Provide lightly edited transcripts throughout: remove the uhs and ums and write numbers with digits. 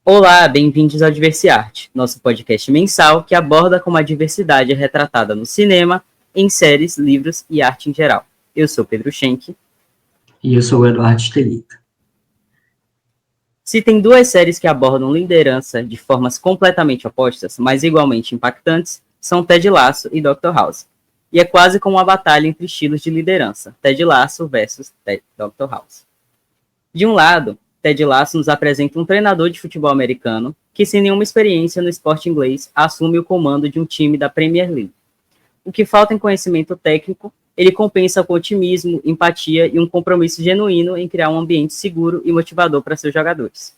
Olá, bem-vindos ao Diversiarte, nosso podcast mensal que aborda como a diversidade é retratada no cinema, em séries, livros e arte em geral. Eu sou Pedro Schenck. E eu sou o Eduardo Estelita. Se tem duas séries que abordam liderança de formas completamente opostas, mas igualmente impactantes, são Ted Lasso e Dr. House. E é quase como uma batalha entre estilos de liderança, Ted Lasso versus Dr. House. De um lado, Ted Lasso nos apresenta um treinador de futebol americano que, sem nenhuma experiência no esporte inglês, assume o comando de um time da Premier League. O que falta em conhecimento técnico, ele compensa com otimismo, empatia e um compromisso genuíno em criar um ambiente seguro e motivador para seus jogadores.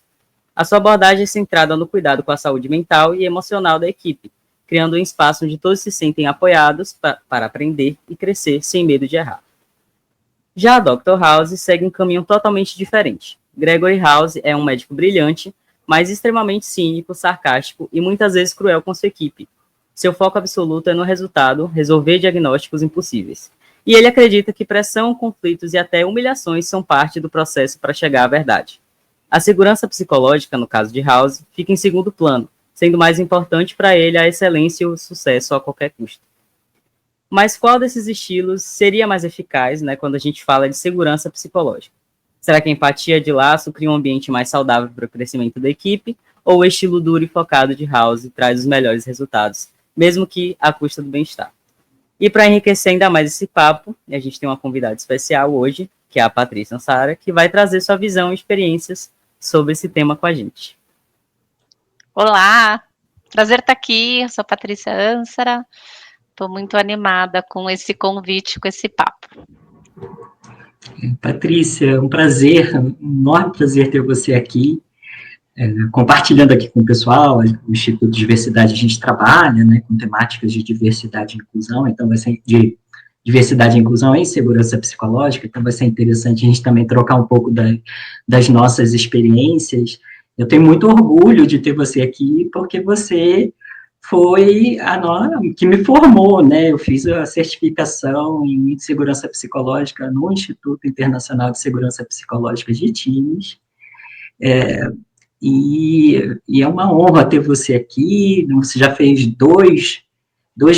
A sua abordagem é centrada no cuidado com a saúde mental e emocional da equipe, criando um espaço onde todos se sentem apoiados para aprender e crescer sem medo de errar. Já a Dr. House segue um caminho totalmente diferente. Gregory House é um médico brilhante, mas extremamente cínico, sarcástico e muitas vezes cruel com sua equipe. Seu foco absoluto é no resultado, resolver diagnósticos impossíveis. E ele acredita que pressão, conflitos e até humilhações são parte do processo para chegar à verdade. A segurança psicológica, no caso de House, fica em segundo plano, sendo mais importante para ele a excelência e o sucesso a qualquer custo. Mas qual desses estilos seria mais eficaz, né, quando a gente fala de segurança psicológica? Será que a empatia de Laço cria um ambiente mais saudável para o crescimento da equipe? Ou o estilo duro e focado de House traz os melhores resultados, mesmo que à custa do bem-estar? E para enriquecer ainda mais esse papo, a gente tem uma convidada especial hoje, que é a Patrícia Ansara, que vai trazer sua visão e experiências sobre esse tema com a gente. Olá, prazer estar aqui, eu sou a Patrícia Ansara, estou muito animada com esse convite, com esse papo. Patrícia, um prazer, um enorme prazer ter você aqui, compartilhando aqui com o pessoal. O Instituto de Diversidade a gente trabalha, né, com temáticas de diversidade e inclusão, então vai ser de diversidade e inclusão em segurança psicológica, então vai ser interessante a gente também trocar um pouco das nossas experiências. Eu tenho muito orgulho de ter você aqui, porque você foi que me formou, né? Eu fiz a certificação em segurança psicológica no Instituto Internacional de Segurança Psicológica de Times, e é uma honra ter você aqui. Você já fez dois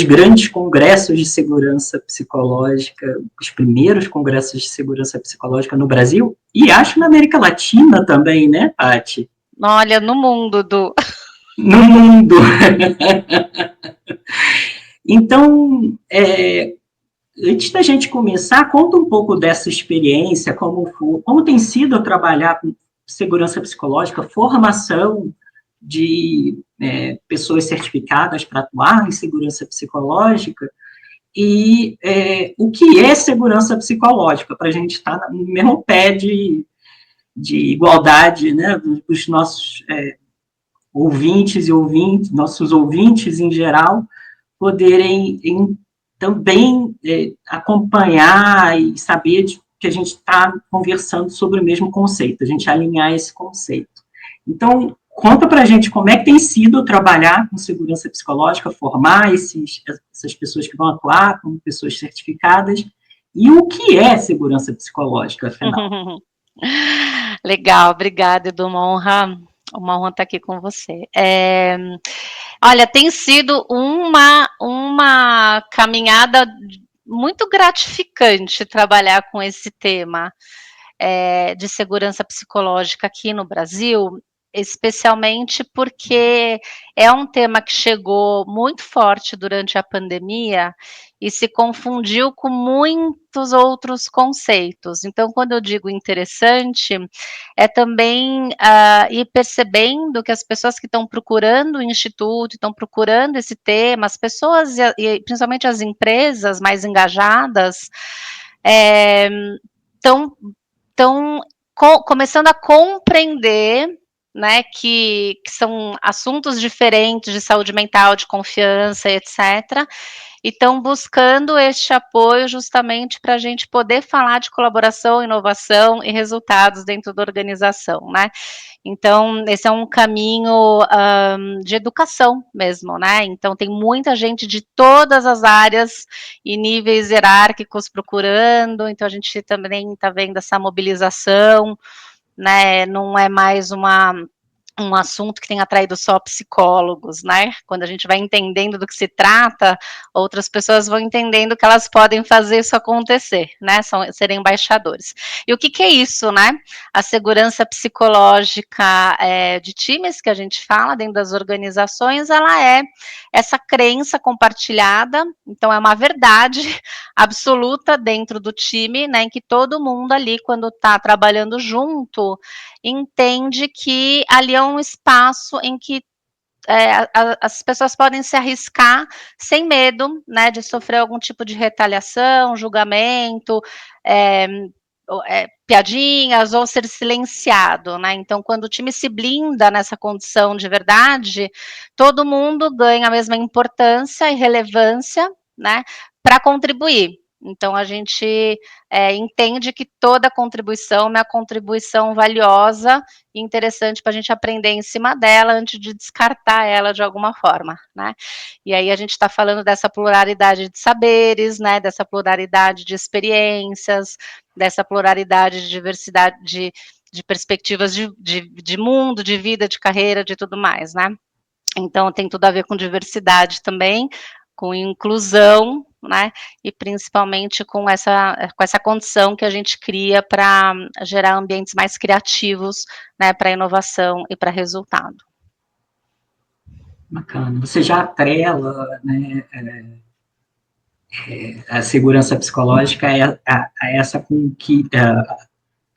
grandes congressos de segurança psicológica, os primeiros congressos de segurança psicológica no Brasil, e acho na América Latina também, né, Paty? Olha, no mundo do... No mundo! Então, antes da gente começar, conta um pouco dessa experiência, como tem sido trabalhar com segurança psicológica, formação de pessoas certificadas para atuar em segurança psicológica, e o que é segurança psicológica, para a gente estar no mesmo pé de igualdade, né, dos nossos nossos ouvintes em geral, poderem também acompanhar e saber que a gente está conversando sobre o mesmo conceito, a gente alinhar esse conceito. Então, conta para a gente como é que tem sido trabalhar com segurança psicológica, formar essas pessoas que vão atuar como pessoas certificadas, e o que é segurança psicológica, afinal? Legal, obrigada, Edu, uma honra estar aqui com você. Olha, tem sido uma caminhada muito gratificante trabalhar com esse tema de segurança psicológica aqui no Brasil, especialmente porque é um tema que chegou muito forte durante a pandemia e se confundiu com muitos outros conceitos. Então, quando eu digo interessante, é também ir percebendo que as pessoas que estão procurando o instituto, estão procurando esse tema, as pessoas e principalmente as empresas mais engajadas, estão começando a compreender, né, que são assuntos diferentes de saúde mental, de confiança, etc., e estão buscando este apoio justamente para a gente poder falar de colaboração, inovação e resultados dentro da organização, né? Então, esse é um caminho de educação mesmo, né? Então, tem muita gente de todas as áreas e níveis hierárquicos procurando, então a gente também está vendo essa mobilização, né? Não é mais uma um assunto que tem atraído só psicólogos, né? Quando a gente vai entendendo do que se trata, outras pessoas vão entendendo que elas podem fazer isso acontecer, né? Serem embaixadores. E o que é isso, né? A segurança psicológica de times que a gente fala dentro das organizações, ela é essa crença compartilhada, então é uma verdade absoluta dentro do time, né? Em que todo mundo ali, quando está trabalhando junto, entende que ali é um espaço em que as pessoas podem se arriscar sem medo, né, de sofrer algum tipo de retaliação, julgamento, piadinhas ou ser silenciado, né? Então, quando o time se blinda nessa condição de verdade, todo mundo ganha a mesma importância e relevância, né, para contribuir. Então, a gente entende que toda contribuição é uma contribuição valiosa e interessante para a gente aprender em cima dela antes de descartar ela de alguma forma, né? E aí a gente está falando dessa pluralidade de saberes, né? Dessa pluralidade de experiências, dessa pluralidade de diversidade de perspectivas de mundo, de vida, de carreira, de tudo mais, né? Então, tem tudo a ver com diversidade também, com inclusão, né, e principalmente com essa condição que a gente cria para gerar ambientes mais criativos, né, para inovação e para resultado. Bacana. Você já atrela, né, a segurança psicológica a essa com que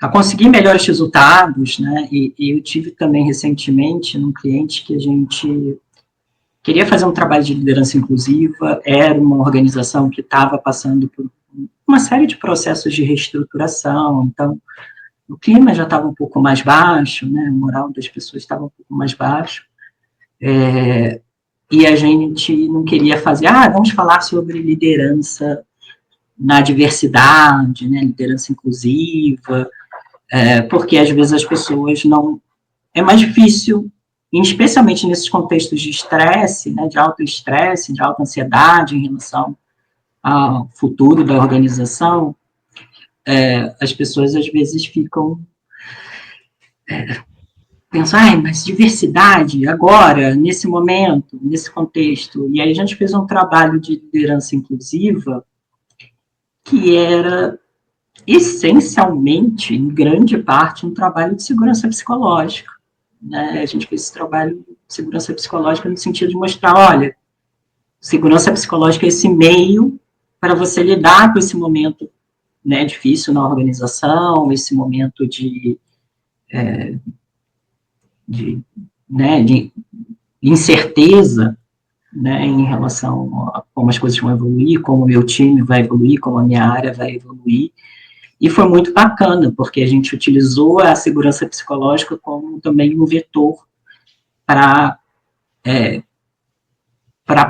a conseguir melhores resultados, né? E eu tive também recentemente num cliente que a gente queria fazer um trabalho de liderança inclusiva, era uma organização que estava passando por uma série de processos de reestruturação, então o clima já estava um pouco mais baixo, né? A moral das pessoas estava um pouco mais baixo, e a gente não queria fazer, vamos falar sobre liderança na diversidade, né? Liderança inclusiva, porque às vezes as pessoas não... É mais difícil, especialmente nesses contextos de estresse, né, de alto estresse, de alta ansiedade em relação ao futuro da organização, as pessoas às vezes ficam pensam, mas diversidade agora, nesse momento, nesse contexto. E aí a gente fez um trabalho de liderança inclusiva que era essencialmente, em grande parte, um trabalho de segurança psicológica. Né? A gente fez esse trabalho de segurança psicológica no sentido de mostrar, olha, segurança psicológica é esse meio para você lidar com esse momento, né, difícil na organização, esse momento de incerteza, né, em relação a como as coisas vão evoluir, como o meu time vai evoluir, como a minha área vai evoluir. E foi muito bacana, porque a gente utilizou a segurança psicológica como também um vetor para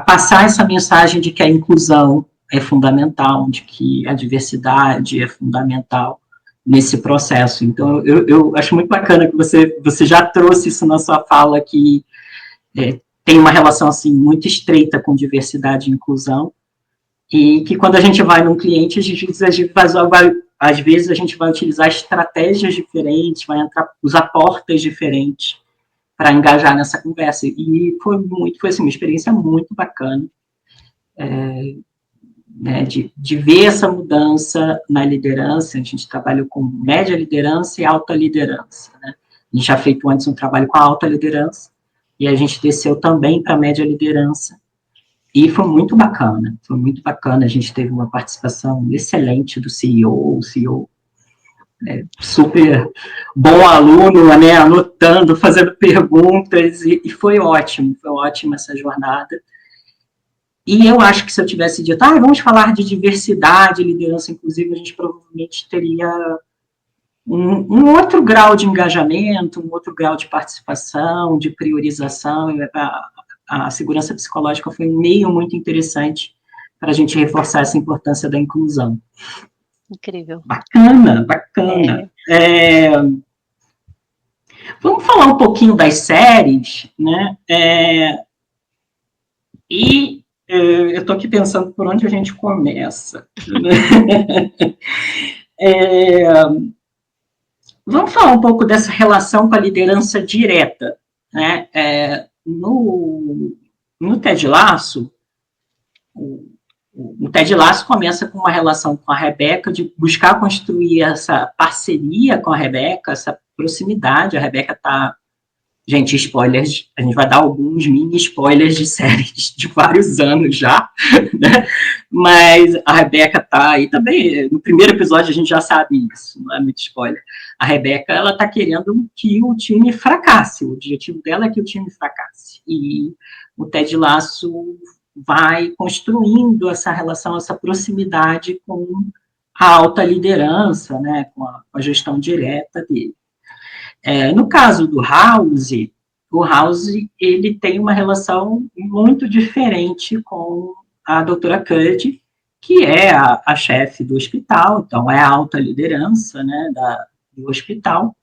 passar essa mensagem de que a inclusão é fundamental, de que a diversidade é fundamental nesse processo. Então, eu acho muito bacana que você já trouxe isso na sua fala, que tem uma relação assim, muito estreita com diversidade e inclusão, e que quando a gente vai num cliente, às vezes a gente vai utilizar estratégias diferentes, vai usar portas diferentes para engajar nessa conversa. E foi assim, uma experiência muito bacana, né, de ver essa mudança na liderança. A gente trabalhou com média liderança e alta liderança. Né? A gente já feito antes um trabalho com a alta liderança, e a gente desceu também para a média liderança. E foi muito bacana, a gente teve uma participação excelente do CEO, o CEO super bom aluno, né, anotando, fazendo perguntas, e foi ótimo essa jornada. E eu acho que se eu tivesse dito, vamos falar de diversidade, liderança inclusiva, a gente provavelmente teria um outro grau de engajamento, um outro grau de participação, de priorização. A segurança psicológica foi um meio muito interessante para a gente reforçar essa importância da inclusão. Incrível. Bacana. Vamos falar um pouquinho das séries, né? Eu estou aqui pensando por onde a gente começa. Vamos falar um pouco dessa relação com a liderança direta, né? No Ted Lasso, o Ted Lasso começa com uma relação com a Rebecca, de buscar construir essa parceria com a Rebecca, essa proximidade. A Rebecca está... Gente, spoilers, a gente vai dar alguns mini spoilers de séries de vários anos já, né? Mas a Rebecca tá aí também, no primeiro episódio a gente já sabe isso, não é muito spoiler. A Rebecca, ela tá querendo que o time fracasse, o objetivo dela é que o time fracasse. E o Ted Lasso vai construindo essa relação, essa proximidade com a alta liderança, né, com a gestão direta dele. No caso do House, o House ele tem uma relação muito diferente com a doutora Cuddy, que é a chefe do hospital, então é a alta liderança, né, do hospital,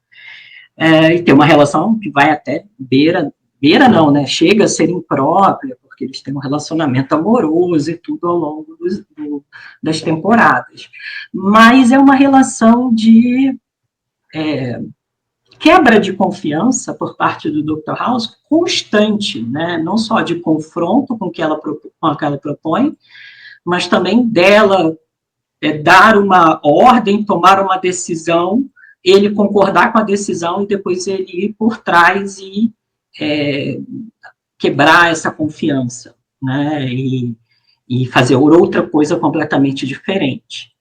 e tem uma relação que vai até beira não, né, chega a ser imprópria, porque eles têm um relacionamento amoroso e tudo ao longo das temporadas. Mas é uma relação de quebra de confiança por parte do Dr. House constante, né? Não só de confronto com o que ela propõe, mas também dela dar uma ordem, tomar uma decisão, ele concordar com a decisão e depois ele ir por trás e quebrar essa confiança, né? E fazer outra coisa completamente diferente.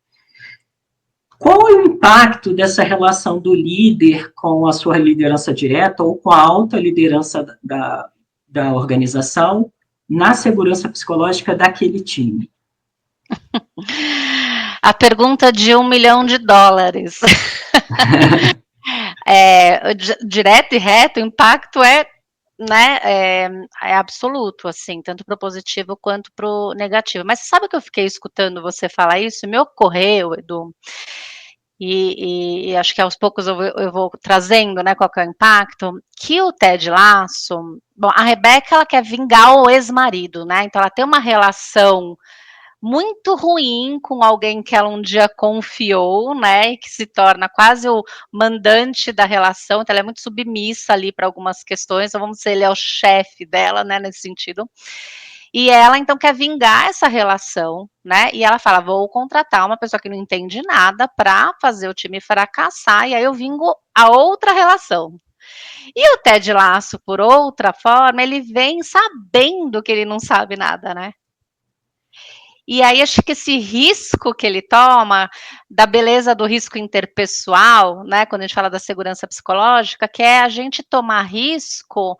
Qual é o impacto dessa relação do líder com a sua liderança direta ou com a alta liderança da organização na segurança psicológica daquele time? A pergunta de $1 milhão. Direto e reto, o impacto né, é absoluto, assim, tanto para o positivo quanto para o negativo. Mas você sabe que eu fiquei escutando você falar isso? Me ocorreu, Edu, e acho que aos poucos eu vou trazendo, né, qual que é o impacto, que o Ted Lasso, bom, a Rebecca, ela quer vingar o ex-marido, né, então ela tem uma relação muito ruim com alguém que ela um dia confiou, né, e que se torna quase o mandante da relação, então ela é muito submissa ali para algumas questões, então vamos dizer, ele é o chefe dela, né, nesse sentido. E ela, então, quer vingar essa relação, né, e ela fala, vou contratar uma pessoa que não entende nada para fazer o time fracassar, e aí eu vingo a outra relação. E o Ted Lasso, por outra forma, ele vem sabendo que ele não sabe nada, né? E aí acho que esse risco que ele toma, da beleza do risco interpessoal, né, quando a gente fala da segurança psicológica, que é a gente tomar risco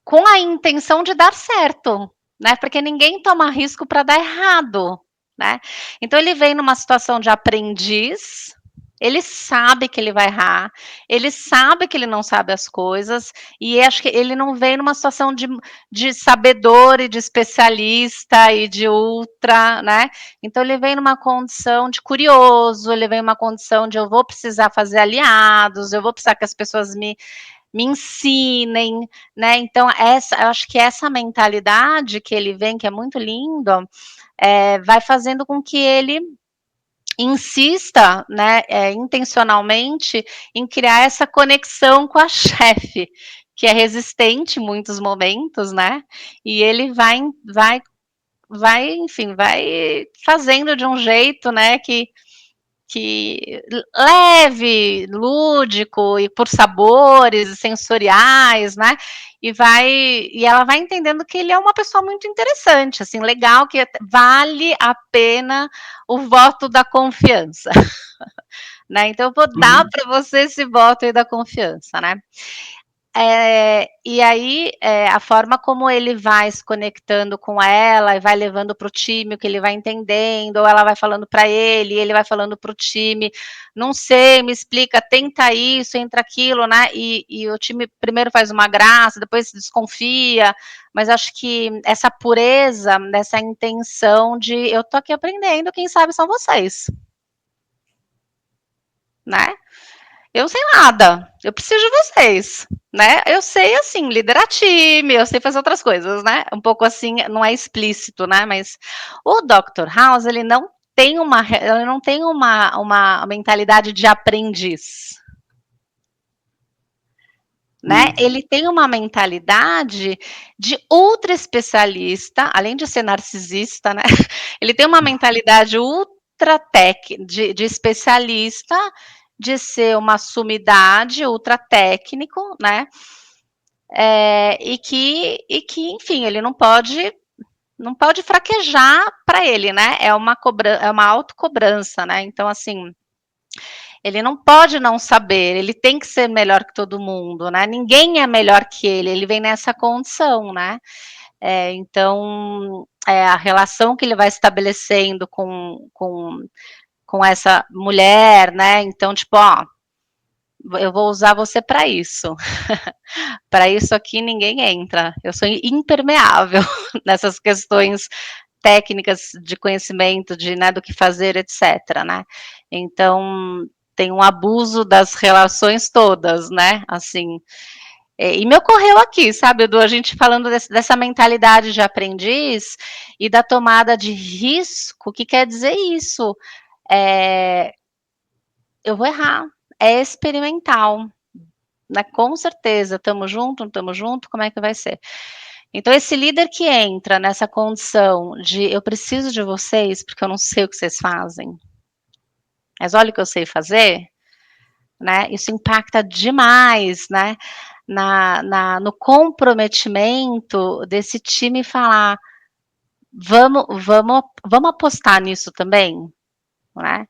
com a intenção de dar certo, né, porque ninguém toma risco para dar errado, né. Então ele vem numa situação de aprendiz, ele sabe que ele vai errar, ele sabe que ele não sabe as coisas, e acho que ele não vem numa situação de sabedor e de especialista e de ultra, né? Então ele vem numa condição de curioso, ele vem numa condição de eu vou precisar fazer aliados, eu vou precisar que as pessoas me ensinem, né? Então, eu acho que essa mentalidade que ele vem, que é muito lindo, vai fazendo com que ele insista, né, intencionalmente, em criar essa conexão com a chefe, que é resistente em muitos momentos, né? E ele enfim, vai fazendo de um jeito, né, que leve, lúdico e por sabores sensoriais, né? E ela vai entendendo que ele é uma pessoa muito interessante, assim, legal, que vale a pena o voto da confiança, né? Então eu vou dar para você esse voto aí da confiança, né? E aí, a forma como ele vai se conectando com ela e vai levando para o time o que ele vai entendendo, ou ela vai falando para ele, e ele vai falando para o time, não sei, me explica, tenta isso, entra aquilo, né? E o time primeiro faz uma graça, depois se desconfia, mas acho que essa pureza, dessa intenção de eu tô aqui aprendendo, quem sabe são vocês, né? Eu sei nada, eu preciso de vocês, né? Eu sei, assim, liderar time, eu sei fazer outras coisas, né? Um pouco assim, não é explícito, né? Mas o Dr. House, ele não tem uma mentalidade de aprendiz, né? Ele tem uma mentalidade de ultra especialista, além de ser narcisista, né? Ele tem uma mentalidade ultra de especialista, de ser uma sumidade, ultra técnico, né? E que, enfim, ele não pode fraquejar para ele, né? É uma autocobrança, né? Então, assim, ele não pode não saber, ele tem que ser melhor que todo mundo, né? Ninguém é melhor que ele vem nessa condição, né? Então, a relação que ele vai estabelecendo com essa mulher, né? Então, tipo, ó, eu vou usar você para isso. Para isso aqui ninguém entra. Eu sou impermeável nessas questões técnicas de conhecimento, né, do que fazer, etc, né? Então, tem um abuso das relações todas, né? Assim, e me ocorreu aqui, sabe, Edu, a gente falando dessa mentalidade de aprendiz e da tomada de risco, que quer dizer isso? Eu vou errar, é experimental, né? Com certeza, estamos junto, não estamos junto, como é que vai ser? Então, esse líder que entra nessa condição de eu preciso de vocês porque eu não sei o que vocês fazem, mas olha o que eu sei fazer, né? Isso impacta demais, né? No comprometimento desse time falar, vamos apostar nisso também, né?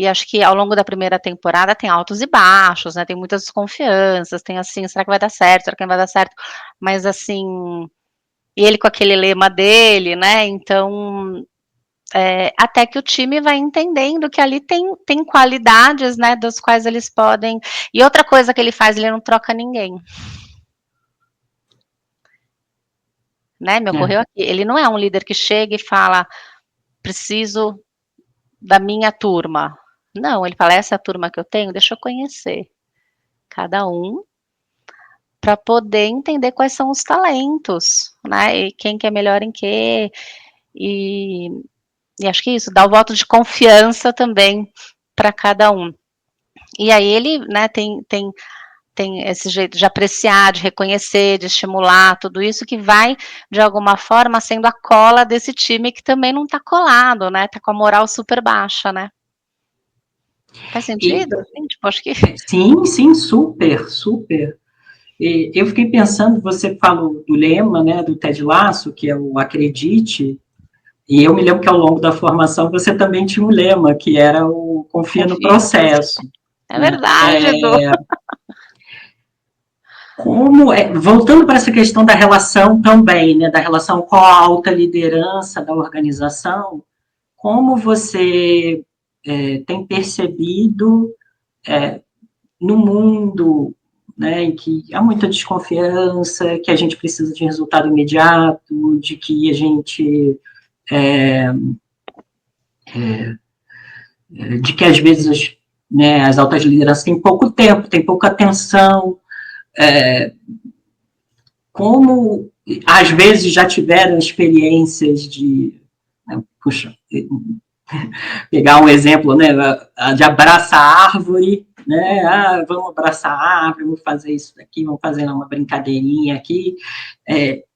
E acho que ao longo da primeira temporada tem altos e baixos, né? Tem muitas desconfianças, tem assim, será que vai dar certo? Será que não vai dar certo? Mas assim, e ele com aquele lema dele, né? Então, até que o time vai entendendo que ali tem qualidades, né? Das quais eles podem. E outra coisa que ele faz, ele não troca ninguém. Né? Me ocorreu aqui. Ele não é um líder que chega e fala, preciso da minha turma. Não, ele fala, essa é a turma que eu tenho, deixa eu conhecer cada um para poder entender quais são os talentos, né? E quem que é melhor em quê. E acho que isso, dá o voto de confiança também para cada um. E aí ele, né, tem esse jeito de apreciar, de reconhecer, de estimular, tudo isso que vai, de alguma forma, sendo a cola desse time que também não está colado, né? Tá com a moral super baixa, né? Faz sentido? Tipo, acho que... Sim, super, super. E eu fiquei pensando, você falou do lema, né, do Ted Lasso, que é o acredite, e eu me lembro que ao longo da formação você também tinha um lema, que era o confia no processo. É verdade, Edu. Voltando para essa questão da relação também, né, da relação com a alta liderança da organização, como você tem percebido no mundo, né, em que há muita desconfiança, que a gente precisa de resultado imediato, de que a gente de que às vezes, né, as altas lideranças têm pouco tempo, têm pouca atenção, como às vezes já tiveram experiências de, né, puxa, pegar um exemplo, né, de abraçar a árvore, né, vamos abraçar a árvore, vamos fazer isso daqui, vamos fazer uma brincadeirinha aqui,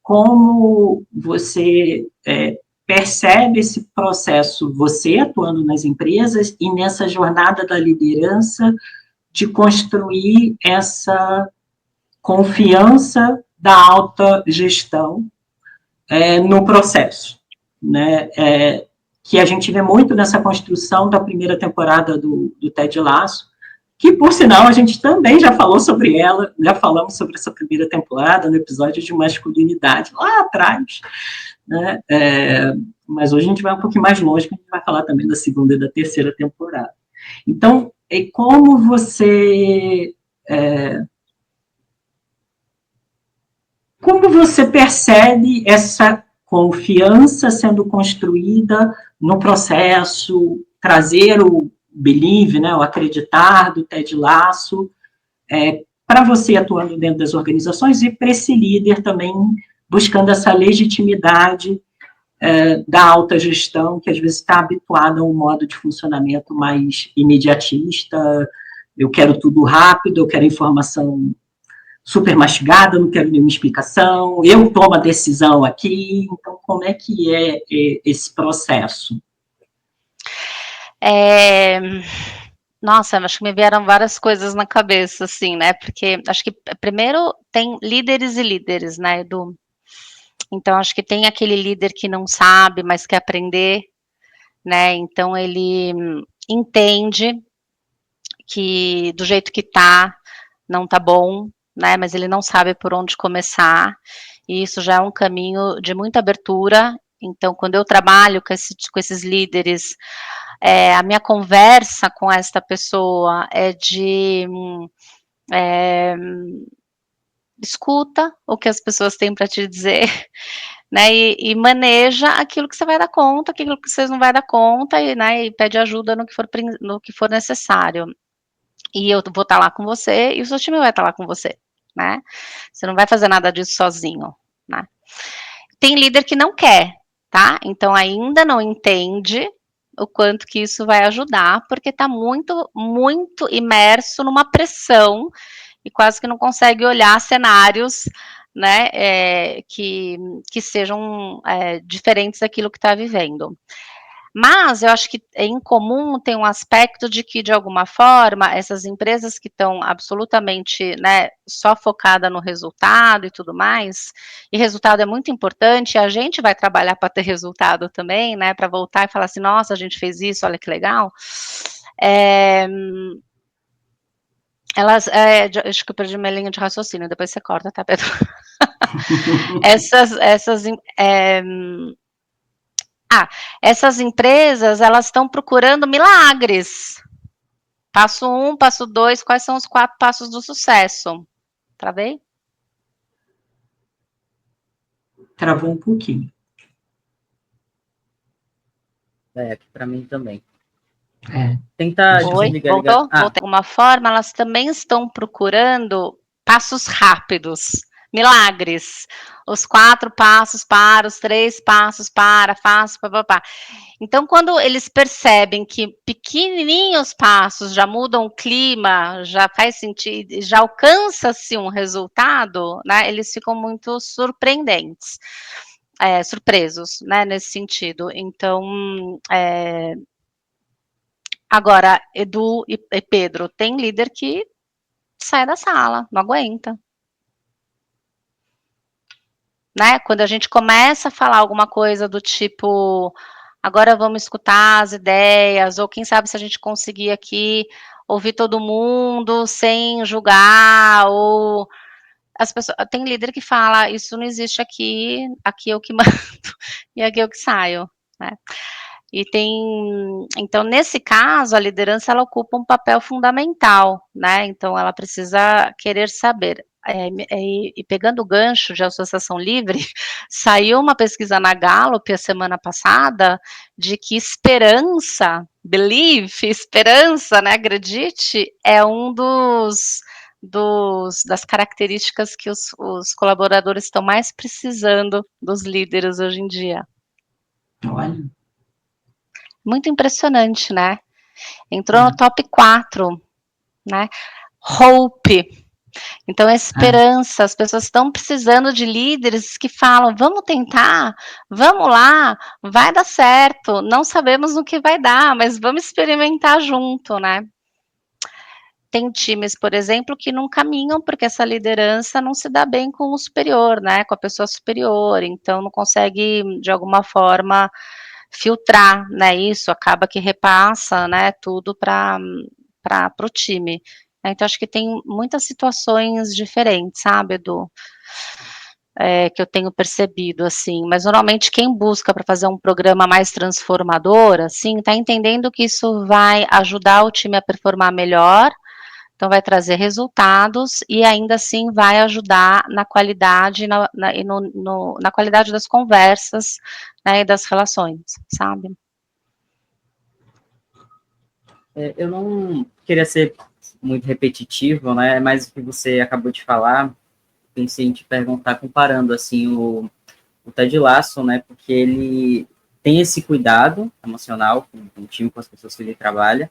como você percebe esse processo, você atuando nas empresas e nessa jornada da liderança de construir essa confiança da alta gestão no processo, né, que a gente vê muito nessa construção da primeira temporada do Ted Lasso, que, por sinal, a gente também já falou sobre ela, já falamos sobre essa primeira temporada no episódio de masculinidade, lá atrás, né? Mas hoje a gente vai um pouquinho mais longe, que a gente vai falar também da segunda e da terceira temporada. Então, como você percebe essa confiança sendo construída no processo, trazer o believe, né, o acreditar do Ted Lasso, para você atuando dentro das organizações e para esse líder também buscando essa legitimidade da alta gestão, que às vezes está habituada a um modo de funcionamento mais imediatista, eu quero tudo rápido, eu quero informação super mastigada, não quero nenhuma explicação, eu tomo a decisão aqui, então como é que é esse processo? Nossa, acho que me vieram várias coisas na cabeça, assim, né, porque acho que primeiro tem líderes e líderes, né, Edu? Então acho que tem aquele líder que não sabe, mas quer aprender, né, então ele entende que do jeito que tá, não tá bom, né, mas ele não sabe por onde começar, e isso já é um caminho de muita abertura. Então, quando eu trabalho com esses líderes, a minha conversa com esta pessoa é de escuta o que as pessoas têm para te dizer, né, e maneja aquilo que você vai dar conta, aquilo que vocês não vai dar conta, e, né, e pede ajuda no que for necessário. E eu vou estar lá com você e o seu time vai estar lá com você, né. Você não vai fazer nada disso sozinho, né. Tem líder que não quer, tá, então ainda não entende o quanto que isso vai ajudar, porque está muito, muito imerso numa pressão e quase que não consegue olhar cenários, né, que sejam diferentes daquilo que está vivendo. Mas eu acho que em comum tem um aspecto de que, de alguma forma, essas empresas que estão absolutamente, né, só focada no resultado e tudo mais, e resultado é muito importante, a gente vai trabalhar para ter resultado também, né, para voltar e falar assim, nossa, a gente fez isso, olha que legal. Elas, acho que eu perdi minha linha de raciocínio, depois você corta, tá, Pedro? Essas empresas, elas estão procurando milagres. Passo 1, passo 2, quais são os 4 passos do sucesso? Travei? Travou um pouquinho. Aqui para mim também. É. Tenta Oi, desligar, ligar. voltou? Voltei. De alguma forma, elas também estão procurando passos rápidos, milagres. Os 4 passos para, os 3 passos para, faço, papapá. Então, quando eles percebem que pequenininhos passos já mudam o clima, já faz sentido, já alcança-se um resultado, né, eles ficam muito surpreendentes, surpresos, né, nesse sentido. Então, agora, Edu e Pedro, tem líder que sai da sala, não aguenta. Né? Quando a gente começa a falar alguma coisa do tipo, agora vamos escutar as ideias, ou quem sabe se a gente conseguir aqui ouvir todo mundo sem julgar, ou as pessoas, tem líder que fala, isso não existe aqui, aqui eu que mando e aqui eu que saio, né? E então nesse caso a liderança ela ocupa um papel fundamental, né? Então ela precisa querer saber. E pegando o gancho de associação livre, saiu uma pesquisa na Gallup a semana passada de que esperança, belief, esperança, né, acredite, é um das características que os colaboradores estão mais precisando dos líderes hoje em dia. Olha. Muito impressionante, né? Entrou no top 4, né? Hope. Então, a esperança, as pessoas estão precisando de líderes que falam, vamos tentar, vamos lá, vai dar certo, não sabemos no que vai dar, mas vamos experimentar junto, né? Tem times, por exemplo, que não caminham porque essa liderança não se dá bem com o superior, né? Com a pessoa superior, então não consegue, de alguma forma, filtrar, né? Isso acaba que repassa, né? Tudo para o time. Então, acho que tem muitas situações diferentes, sabe, Edu? Que eu tenho percebido, assim, mas normalmente quem busca para fazer um programa mais transformador, assim, está entendendo que isso vai ajudar o time a performar melhor, então vai trazer resultados e ainda assim vai ajudar na qualidade na qualidade das conversas, né, e das relações, sabe? Eu não queria ser muito repetitivo, né? Mas o que você acabou de falar, pensei em te perguntar, comparando assim o Ted Lasso, né? Porque ele tem esse cuidado emocional com o time, com as pessoas que ele trabalha.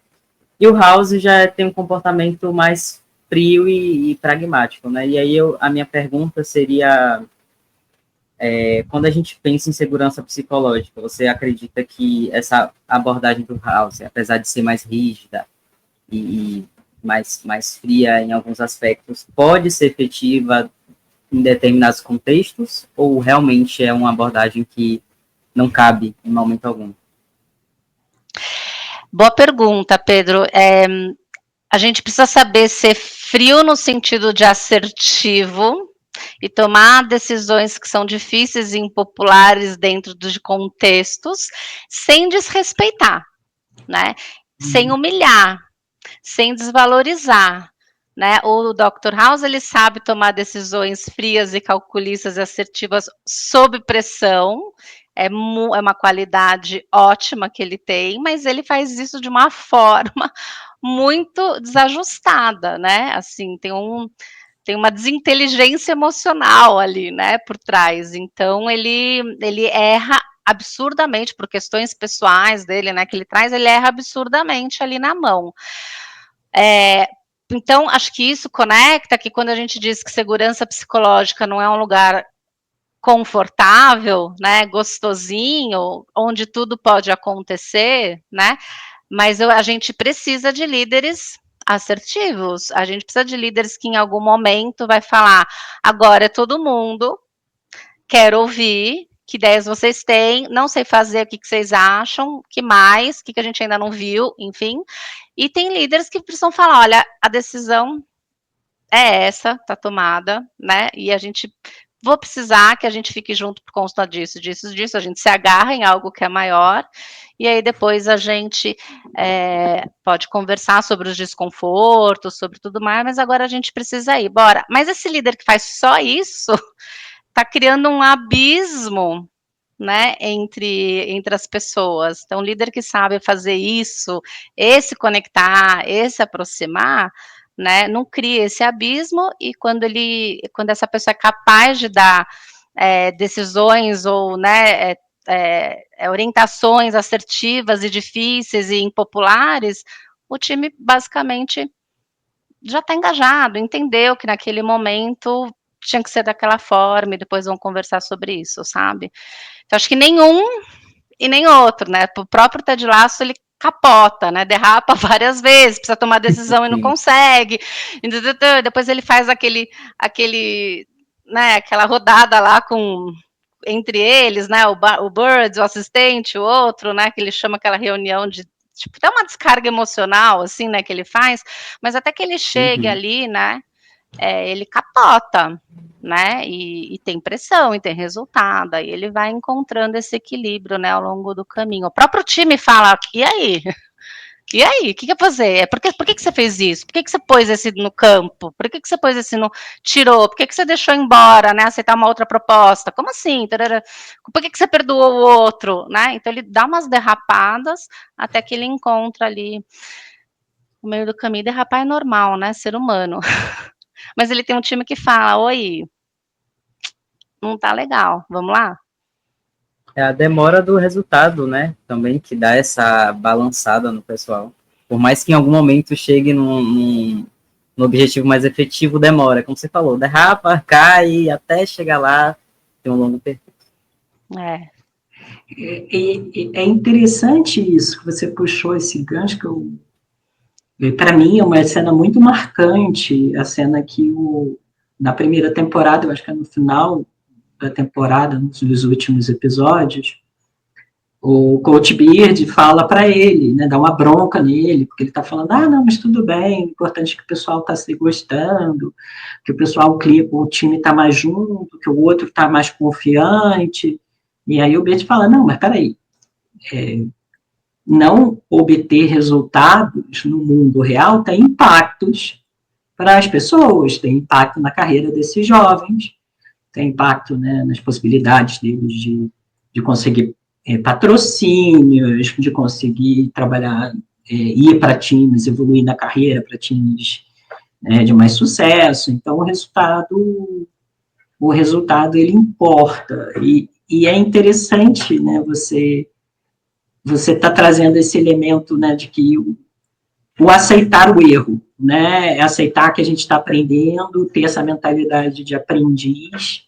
E o House já tem um comportamento mais frio e pragmático, né? E aí a minha pergunta seria, quando a gente pensa em segurança psicológica, você acredita que essa abordagem do House, apesar de ser mais rígida e mais fria em alguns aspectos, pode ser efetiva em determinados contextos, ou realmente é uma abordagem que não cabe em momento algum? Boa pergunta, Pedro. A gente precisa saber ser frio no sentido de assertivo e tomar decisões que são difíceis e impopulares dentro de contextos, sem desrespeitar, né? Sem humilhar, sem desvalorizar, né? O Dr. House, ele sabe tomar decisões frias e calculistas e assertivas sob pressão. É uma qualidade ótima que ele tem, mas ele faz isso de uma forma muito desajustada, né? Assim, tem uma desinteligência emocional ali, né, por trás. Então, ele erra absurdamente por questões pessoais dele, né, que ele traz, ele erra absurdamente ali na mão. Então, acho que isso conecta que quando a gente diz que segurança psicológica não é um lugar confortável, né, gostosinho, onde tudo pode acontecer, né, mas a gente precisa de líderes assertivos, a gente precisa de líderes que em algum momento vai falar, agora é todo mundo, quero ouvir, que ideias vocês têm, não sei fazer, o que vocês acham, que mais, o que a gente ainda não viu, enfim, e tem líderes que precisam falar, olha, a decisão é essa, tá tomada, né, e a gente vou precisar que a gente fique junto por conta disso, a gente se agarra em algo que é maior, e aí depois a gente pode conversar sobre os desconfortos, sobre tudo mais, mas agora a gente precisa ir, bora. Mas esse líder que faz só isso, tá criando um abismo, né, entre as pessoas. Então, o líder que sabe fazer isso, esse conectar, esse aproximar, né, não cria esse abismo, e quando essa pessoa é capaz de dar decisões ou, né, orientações assertivas e difíceis e impopulares, o time basicamente já está engajado, entendeu que naquele momento tinha que ser daquela forma, e depois vão conversar sobre isso, sabe? Então, acho que nenhum e nem outro, né? O próprio Ted Lasso, ele capota, né? Derrapa várias vezes, precisa tomar decisão e não consegue. Depois ele faz né, aquela rodada lá entre eles, né? O Bird, o assistente, o outro, né? Que ele chama aquela reunião de tipo, até uma descarga emocional, assim, né? Que ele faz, mas até que ele chegue ali, né? Ele capota, né, e tem pressão, e tem resultado, aí ele vai encontrando esse equilíbrio, né, ao longo do caminho. O próprio time fala, e aí? E aí, o que quer fazer? Por que você fez isso? Por que você pôs esse no campo? Por que você pôs esse no... Tirou? Por que você deixou embora, né, aceitar uma outra proposta? Como assim? Por que você perdoou o outro, né? Então ele dá umas derrapadas até que ele encontra ali o meio do caminho. Derrapar é normal, né, ser humano. Mas ele tem um time que fala, oi, não tá legal, vamos lá? É a demora do resultado, né? Também que dá essa balançada no pessoal. Por mais que em algum momento chegue no objetivo mais efetivo, demora. Como você falou, derrapa, cai, até chegar lá, tem um longo percurso. É interessante isso, que você puxou esse gancho, que para mim é uma cena muito marcante, a cena que na primeira temporada, eu acho que é no final da temporada, nos últimos episódios, o Coach Beard fala para ele, né, dá uma bronca nele, porque ele está falando, não, mas tudo bem, o importante é que o pessoal está se gostando, que o pessoal, o time está mais junto, que o outro está mais confiante, e aí o Beard fala, não, mas peraí, não obter resultados no mundo real tem impactos para as pessoas, tem impacto na carreira desses jovens, tem impacto, né, nas possibilidades deles de conseguir patrocínios, de conseguir trabalhar, ir para times, evoluir na carreira para times, né, de mais sucesso. Então, o resultado ele importa. E é interessante, né, você está trazendo esse elemento, né, de que o aceitar o erro, né? É aceitar que a gente está aprendendo, ter essa mentalidade de aprendiz,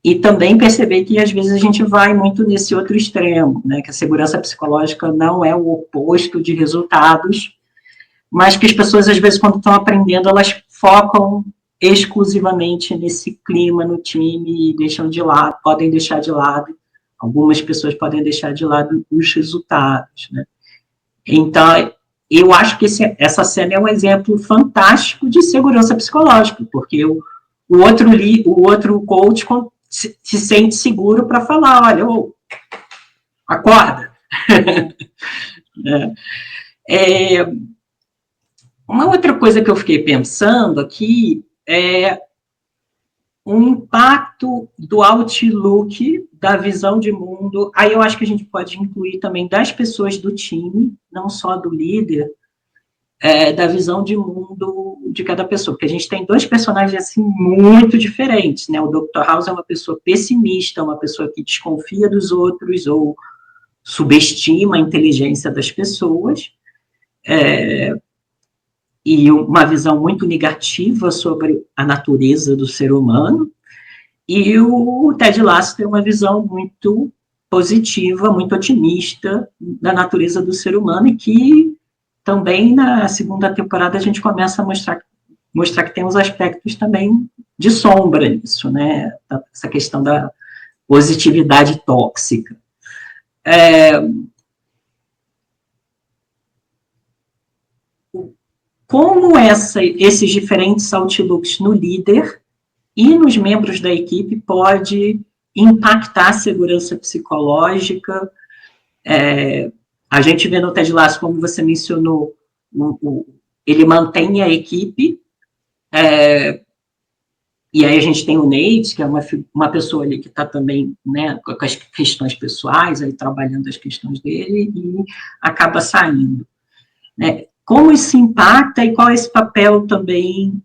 e também perceber que às vezes a gente vai muito nesse outro extremo, né? Que a segurança psicológica não é o oposto de resultados, mas que as pessoas às vezes quando estão aprendendo elas focam exclusivamente nesse clima no time e deixam de lado, podem deixar de lado, algumas pessoas podem deixar de lado os resultados, né? Então, eu acho que essa cena é um exemplo fantástico de segurança psicológica, porque o outro coach se sente seguro para falar, olha, acorda. Uma outra coisa que eu fiquei pensando aqui é um impacto do outlook, da visão de mundo. Aí eu acho que a gente pode incluir também das pessoas do time, não só do líder, da visão de mundo de cada pessoa, porque a gente tem dois personagens assim muito diferentes, né? O Dr. House é uma pessoa pessimista, uma pessoa que desconfia dos outros ou subestima a inteligência das pessoas, e uma visão muito negativa sobre a natureza do ser humano, e o Ted Lasso tem uma visão muito positiva, muito otimista da natureza do ser humano, e que também na segunda temporada a gente começa a mostrar que tem uns aspectos também de sombra nisso, né? Essa questão da positividade tóxica. Como esses diferentes outlooks no líder e nos membros da equipe pode impactar a segurança psicológica. A gente vê no Ted Lasso, como você mencionou, ele mantém a equipe, e aí a gente tem o Nate, que é uma pessoa ali que está também, né, com as questões pessoais, aí trabalhando as questões dele, e acaba saindo, né? Como isso impacta e qual é esse papel também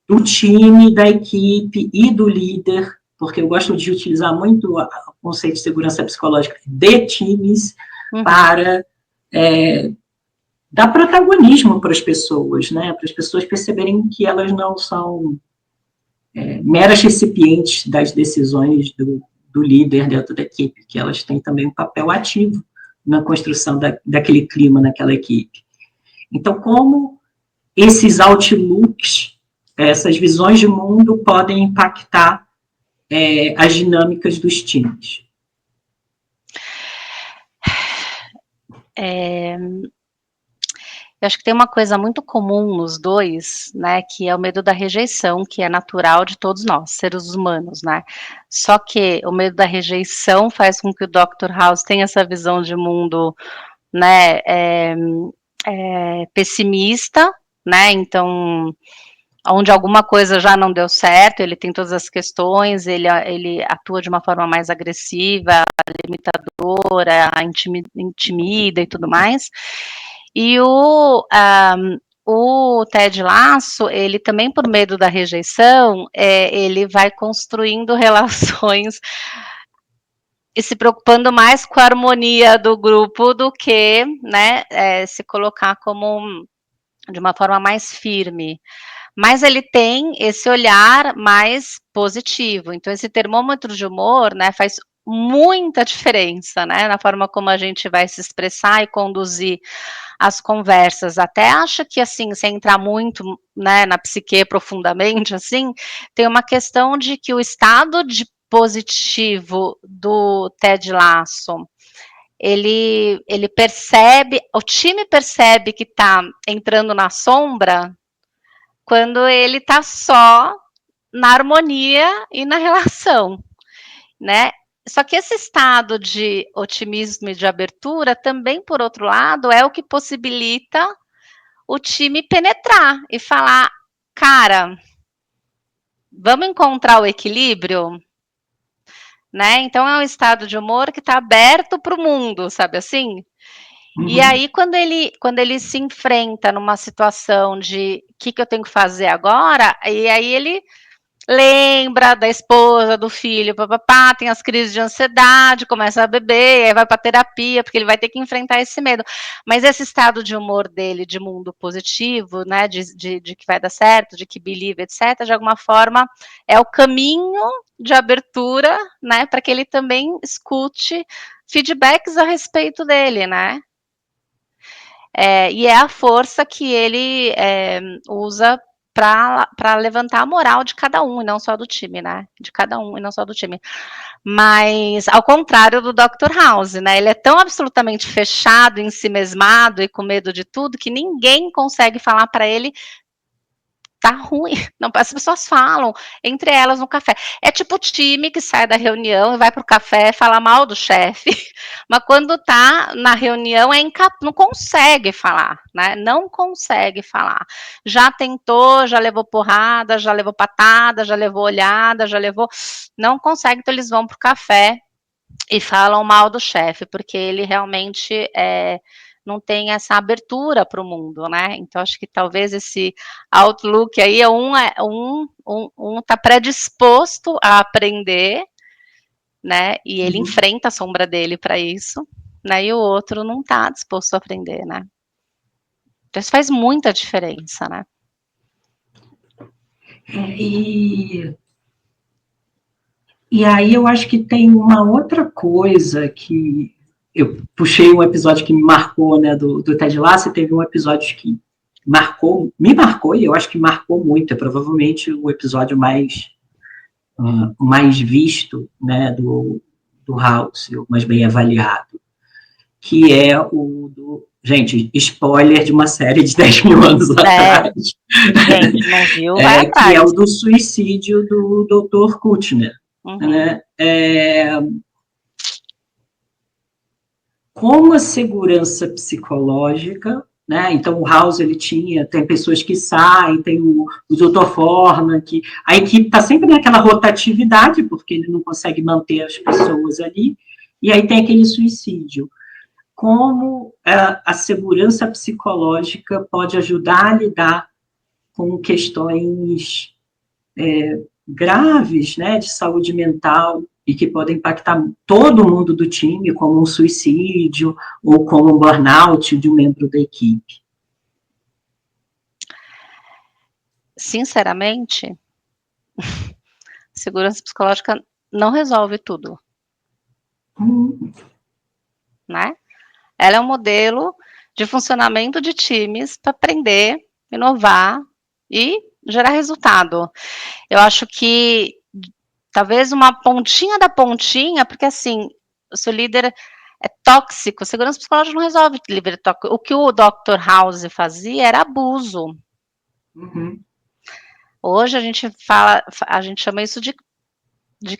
do time, da equipe e do líder, porque eu gosto de utilizar muito o conceito de segurança psicológica de times para dar protagonismo para as pessoas, né? Para as pessoas perceberem que elas não são meras recipientes das decisões do líder dentro da equipe, que elas têm também um papel ativo na construção daquele clima naquela equipe. Então, como esses outlooks, essas visões de mundo podem impactar as dinâmicas dos times? Eu acho que tem uma coisa muito comum nos dois, né, que é o medo da rejeição, que é natural de todos nós, seres humanos, né? Só que o medo da rejeição faz com que o Dr. House tenha essa visão de mundo, né, pessimista, né? Então, onde alguma coisa já não deu certo, ele tem todas as questões, ele atua de uma forma mais agressiva, limitadora, intimida e tudo mais. E o Ted Lasso, ele também, por medo da rejeição, ele vai construindo relações e se preocupando mais com a harmonia do grupo do que, né, se colocar como de uma forma mais firme. Mas ele tem esse olhar mais positivo. Então, esse termômetro de humor, né, faz muita diferença, né, na forma como a gente vai se expressar e conduzir as conversas. Até acho que, assim, sem entrar muito, né, na psique profundamente, assim, tem uma questão de que o estado de positivo do Ted Lasso, ele percebe, o time percebe que está entrando na sombra quando ele está só na harmonia e na relação, né? Só que esse estado de otimismo e de abertura também, por outro lado, é o que possibilita o time penetrar e falar, cara, vamos encontrar o equilíbrio, né? Então é um estado de humor que está aberto para o mundo, sabe assim? E aí, quando ele se enfrenta numa situação de o que eu tenho que fazer agora, e aí ele lembra da esposa, do filho, papapá, tem as crises de ansiedade, começa a beber, aí vai para terapia, porque ele vai ter que enfrentar esse medo. Mas esse estado de humor dele, de mundo positivo, né, de que vai dar certo, de que believe, etc., de alguma forma, é o caminho de abertura, né, para que ele também escute feedbacks a respeito dele, né. E é a força que ele usa para levantar a moral de cada um, e não só do time, né? De cada um, e não só do time. Mas, ao contrário do Dr. House, né? Ele é tão absolutamente fechado, ensimesmado e com medo de tudo, que ninguém consegue falar para ele tá ruim. Não, as pessoas falam entre elas no café. É tipo o time que sai da reunião e vai pro café falar mal do chefe, mas quando tá na reunião não consegue falar, né? Não consegue falar. Já tentou, já levou porrada, já levou patada, já levou olhada, já levou. Não consegue, então eles vão pro café e falam mal do chefe, porque ele realmente não tem essa abertura para o mundo, né? Então, acho que talvez esse outlook aí tá predisposto a aprender, né? E ele enfrenta a sombra dele para isso, né? E o outro não está disposto a aprender, né? Então, isso faz muita diferença, né? E aí eu acho que tem uma outra coisa que eu puxei um episódio que me marcou, né, do Ted Lasso, e teve um episódio que me marcou, e eu acho que marcou muito, é provavelmente o episódio mais visto, né, do House, o mais bem avaliado, que é o do... Gente, spoiler de uma série de 10 mil anos atrás. Gente, não viu? Vai atrás. Que é o do suicídio do Dr. Kuttner. Né? Como a segurança psicológica, né? Então o House ele tem pessoas que saem, tem o Dr. Forman, que a equipe está sempre naquela rotatividade, porque ele não consegue manter as pessoas ali, e aí tem aquele suicídio. Como a segurança psicológica pode ajudar a lidar com questões graves, né, de saúde mental, e que podem impactar todo mundo do time, como um suicídio ou como um burnout de um membro da equipe. Sinceramente, segurança psicológica não resolve tudo. Né? Ela é um modelo de funcionamento de times para aprender, inovar e gerar resultado. Eu acho que talvez uma pontinha da pontinha, porque assim, o seu líder é tóxico, segurança psicológica não resolve líder tóxico. O que o Dr. House fazia era abuso. Hoje a gente chama isso de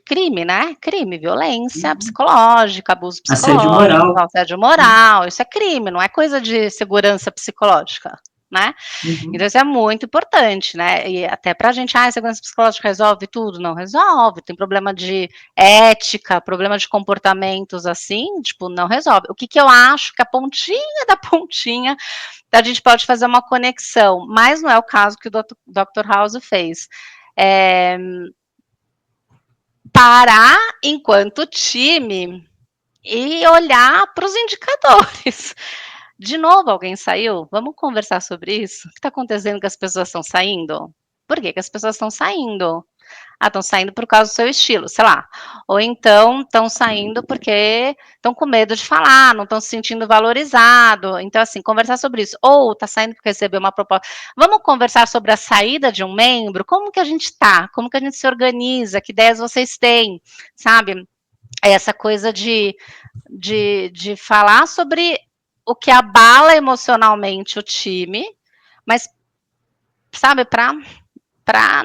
crime, né? Crime, violência psicológica, abuso psicológico, assédio moral, isso é crime, não é coisa de segurança psicológica, né? Então isso é muito importante, né? E até pra gente, segurança psicológica resolve tudo? Não resolve, tem problema de ética, problema de comportamentos assim, tipo, não resolve. O que eu acho que a pontinha da pontinha, a gente pode fazer uma conexão, mas não é o caso que o Dr. House fez. Parar enquanto time e olhar para os indicadores. De novo, alguém saiu? Vamos conversar sobre isso? O que está acontecendo que as pessoas estão saindo? Por que as pessoas estão saindo? Estão saindo por causa do seu estilo, sei lá. Ou então estão saindo porque estão com medo de falar, não estão se sentindo valorizado. Então, assim, conversar sobre isso. Ou está saindo porque recebeu uma proposta. Vamos conversar sobre a saída de um membro? Como que a gente está? Como que a gente se organiza? Que ideias vocês têm? Sabe? Essa coisa de falar sobre o que abala emocionalmente o time, mas, sabe, para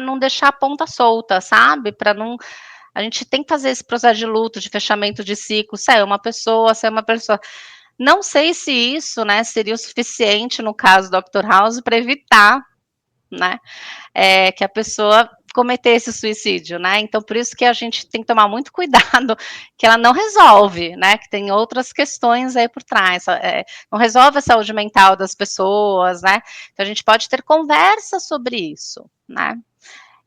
não deixar a ponta solta, sabe? Para não... A gente tem que fazer esse processo de luto, de fechamento de ciclo, se é uma pessoa, se é uma pessoa. Não sei se isso, né, seria o suficiente no caso do Dr. House para evitar, né, que a pessoa cometesse suicídio, né? Então, por isso que a gente tem que tomar muito cuidado, que ela não resolve, né? Que tem outras questões aí por trás. Não resolve a saúde mental das pessoas, né? Então, a gente pode ter conversa sobre isso, né?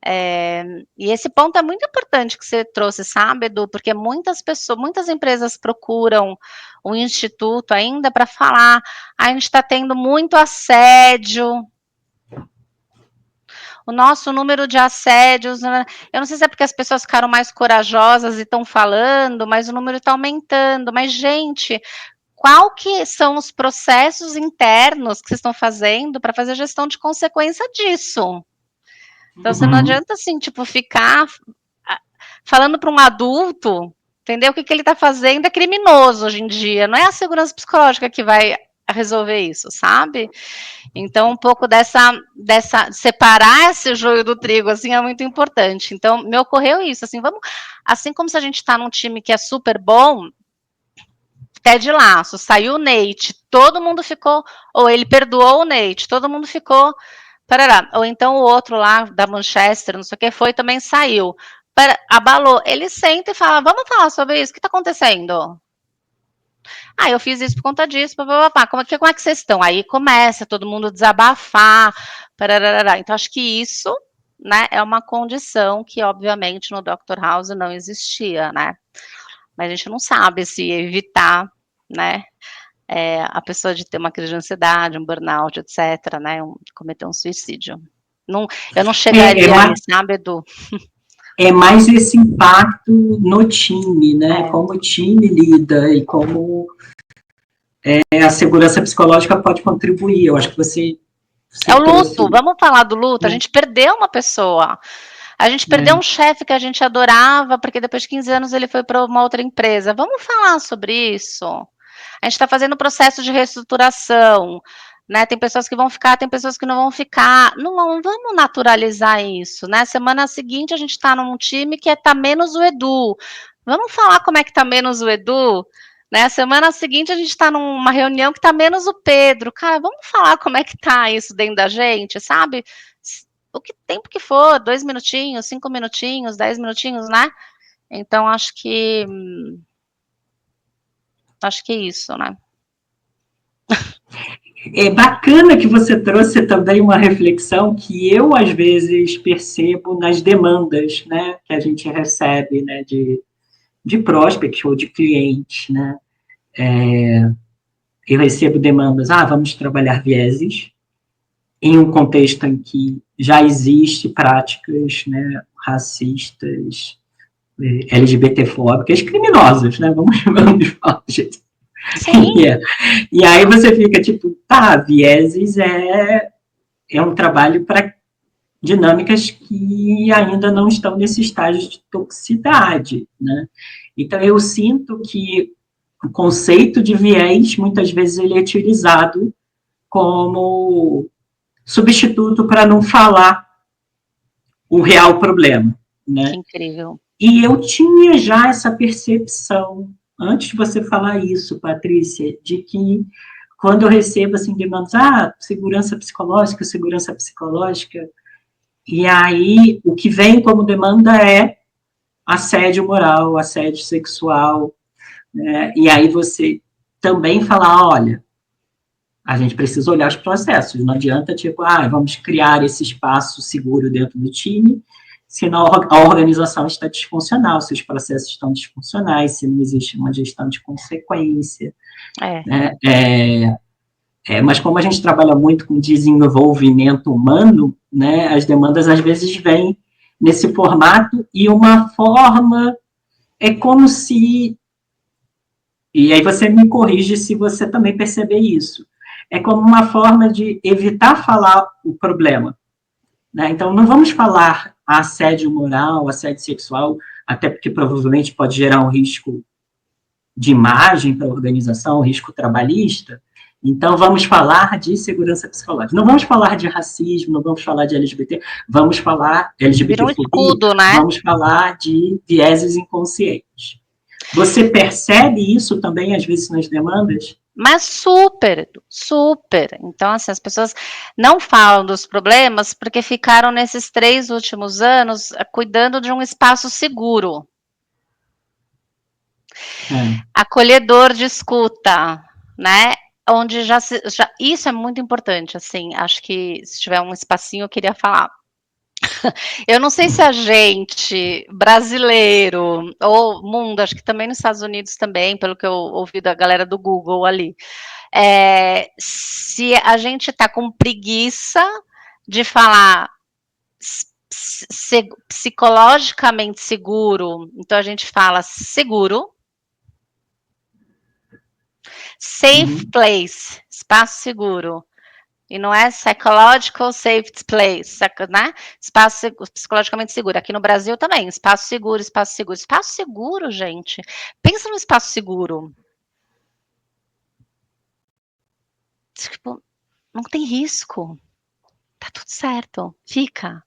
E esse ponto é muito importante que você trouxe, sabe, Edu? Porque muitas pessoas, muitas empresas procuram o instituto ainda para falar, a gente está tendo muito assédio, o nosso número de assédios, eu não sei se é porque as pessoas ficaram mais corajosas e estão falando, mas o número está aumentando. Mas, gente, qual que são os processos internos que vocês estão fazendo para fazer gestão de consequência disso? Então, você não adianta, assim, tipo, ficar falando para um adulto, entendeu? O que ele está fazendo é criminoso hoje em dia. Não é a segurança psicológica que vai resolver isso, sabe? Então, um pouco dessa separar esse joio do trigo, assim, é muito importante. Então, me ocorreu isso, assim, assim como se a gente está num time que é super bom, Ted Lasso, saiu o Nate, todo mundo ficou, ou ele perdoou o Nate, todo mundo ficou, parará. Ou então o outro lá, da Manchester, não sei o que foi, também saiu. Abalou. Ele senta e fala, vamos falar sobre isso, o que está acontecendo? Eu fiz isso por conta disso, papapá. Como é que vocês estão? Aí começa todo mundo desabafar, parará. Então, acho que isso, né, é uma condição que, obviamente, no Dr. House não existia, né? Mas a gente não sabe se evitar, né, a pessoa de ter uma crise de ansiedade, um burnout, etc., né, cometer um suicídio. Não, eu não chegaria aí, sabe, Edu? É mais esse impacto no time, né? Como o time lida e como a segurança psicológica pode contribuir. Eu acho que você é o luto, vamos falar do luto. A gente perdeu uma pessoa. A gente perdeu um chefe que a gente adorava, porque depois de 15 anos ele foi para uma outra empresa. Vamos falar sobre isso? A gente está fazendo processo de reestruturação, né? Tem pessoas que vão ficar, tem pessoas que não vão ficar. Não vamos naturalizar isso, né? Semana seguinte a gente está num time que tá menos o Edu. Vamos falar como é que tá menos o Edu? Né? Semana seguinte a gente está numa reunião que tá menos o Pedro. Cara, vamos falar como é que tá isso dentro da gente, sabe? O que tempo que for, 2 minutinhos, 5 minutinhos, 10 minutinhos, né? Então, acho que é isso, né? É bacana que você trouxe também uma reflexão que eu, às vezes, percebo nas demandas, né, que a gente recebe, né, de prospect ou de cliente, né? Eu recebo demandas, vamos trabalhar vieses, em um contexto em que já existe práticas, né, racistas, LGBTfóbicas, criminosas, né? Vamos falar, gente. E aí você fica tipo, vieses é um trabalho para dinâmicas que ainda não estão nesse estágio de toxicidade, né? Então eu sinto que o conceito de viés, muitas vezes ele é utilizado como substituto para não falar o real problema, né? Que incrível. E eu tinha já essa percepção, antes de você falar isso, Patrícia, de que quando eu recebo assim, demandas, segurança psicológica, e aí o que vem como demanda é assédio moral, assédio sexual, né? E aí você também fala, olha, a gente precisa olhar os processos, não adianta tipo, vamos criar esse espaço seguro dentro do time, senão a organização está disfuncional, se os processos estão disfuncionais, se não existe uma gestão de consequência. Né? Mas como a gente trabalha muito com desenvolvimento humano, né, as demandas às vezes vêm nesse formato e uma forma é como se... E aí você me corrige se você também perceber isso. É como uma forma de evitar falar o problema. Né? Então, não vamos falar assédio moral, assédio sexual, até porque provavelmente pode gerar um risco de imagem para a organização, um risco trabalhista. Então, vamos falar de segurança psicológica. Não vamos falar de racismo, não vamos falar de LGBT, vamos falar LGBT-fobia, né? Vamos falar de vieses inconscientes. Você percebe isso também, às vezes, nas demandas? Mas super, super. Então, assim, as pessoas não falam dos problemas porque ficaram nesses 3 últimos anos cuidando de um espaço seguro. Acolhedor de escuta, né? Onde isso é muito importante, assim, acho que se tiver um espacinho eu queria falar. Eu não sei se a gente, brasileiro, ou mundo, acho que também nos Estados Unidos também, pelo que eu ouvi da galera do Google ali, se a gente está com preguiça de falar psicologicamente seguro, então a gente fala seguro, safe place, espaço seguro. E não é psychological safety place, né? Espaço psicologicamente seguro. Aqui no Brasil também, espaço seguro, espaço seguro. Espaço seguro, gente. Pensa no espaço seguro. Tipo, não tem risco. Tá tudo certo. Fica.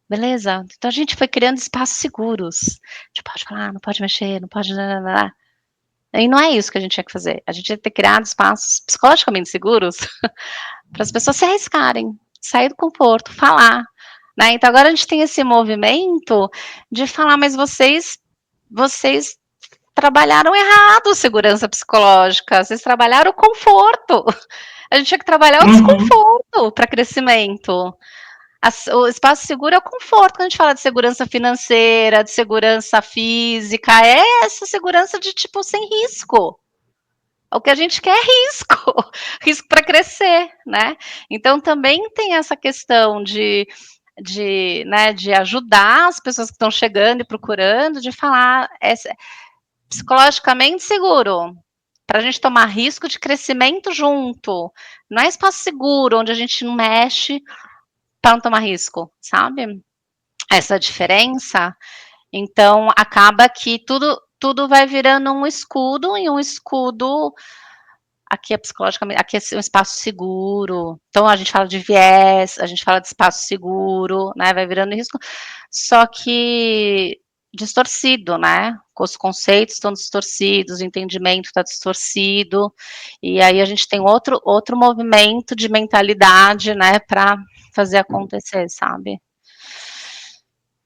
Beleza? Então a gente foi criando espaços seguros. A gente pode falar, não pode mexer, não pode... E não é isso que a gente tinha que fazer. A gente tinha que ter criado espaços psicologicamente seguros para as pessoas se arriscarem, sair do conforto, falar. Né? Então agora a gente tem esse movimento de falar, mas vocês trabalharam errado segurança psicológica, vocês trabalharam o conforto. A gente tinha que trabalhar o desconforto para crescimento. O espaço seguro é o conforto. Quando a gente fala de segurança financeira, de segurança física, é essa segurança de tipo sem risco. O que a gente quer é risco, risco para crescer, né? Então também tem essa questão de ajudar as pessoas que estão chegando e procurando, de falar psicologicamente seguro, para a gente tomar risco de crescimento junto. Não é espaço seguro, onde a gente não mexe para não tomar risco, sabe? Essa diferença. Então, acaba que tudo vai virando um escudo, e um escudo aqui é psicologicamente, aqui é um espaço seguro. Então, a gente fala de viés, a gente fala de espaço seguro, né? Vai virando risco, só que distorcido, né? Os conceitos estão distorcidos, o entendimento está distorcido, e aí a gente tem outro movimento de mentalidade, né, para fazer acontecer, sabe?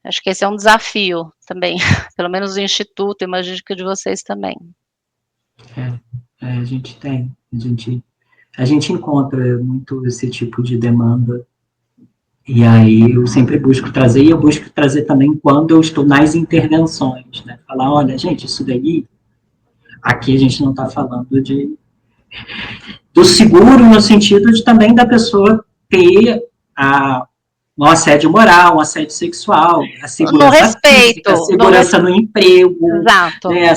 Acho que esse é um desafio também, pelo menos do Instituto, imagino que o de vocês também. A gente tem, a gente encontra muito esse tipo de demanda, e aí eu sempre busco trazer, e eu busco trazer também quando eu estou nas intervenções, né? Falar, olha, gente, isso daí, aqui a gente não está falando do seguro no sentido de também da pessoa ter um assédio moral, um assédio sexual, a segurança no respeito, física, a segurança no emprego, exato. Né,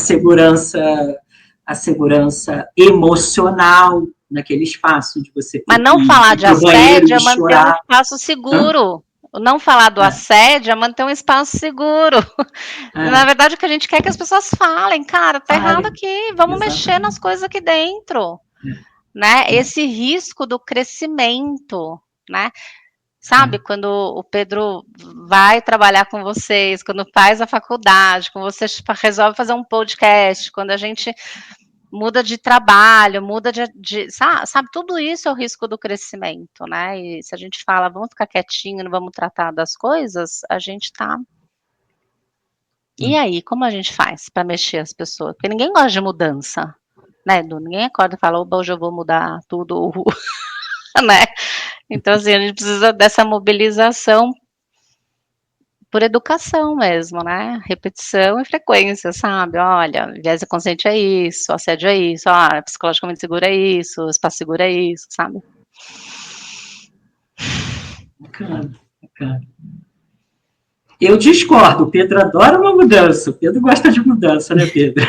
a segurança emocional naquele espaço de você ter. Mas não falar de assédio é manter um espaço seguro. Não falar do assédio é manter um espaço seguro. Na verdade, o que a gente quer é que as pessoas falem, cara, tá errado aqui, vamos mexer nas coisas aqui dentro. Né? Esse risco do crescimento, né? Sabe, quando o Pedro vai trabalhar com vocês, quando faz a faculdade, quando você resolve fazer um podcast, quando a gente muda de trabalho, muda sabe, tudo isso é o risco do crescimento, né? E se a gente fala, vamos ficar quietinho, não vamos tratar das coisas, a gente tá... E aí, como a gente faz para mexer as pessoas? Porque ninguém gosta de mudança, né, Edu? Ninguém acorda e fala, oba, hoje eu vou mudar tudo, né? Então, assim, a gente precisa dessa mobilização por educação mesmo, né? Repetição e frequência, sabe? Olha, viés consciente é isso, assédio é isso, psicologicamente seguro é isso, espaço seguro é isso, sabe? Bacana. Eu discordo, o Pedro adora uma mudança, o Pedro gosta de mudança, né, Pedro?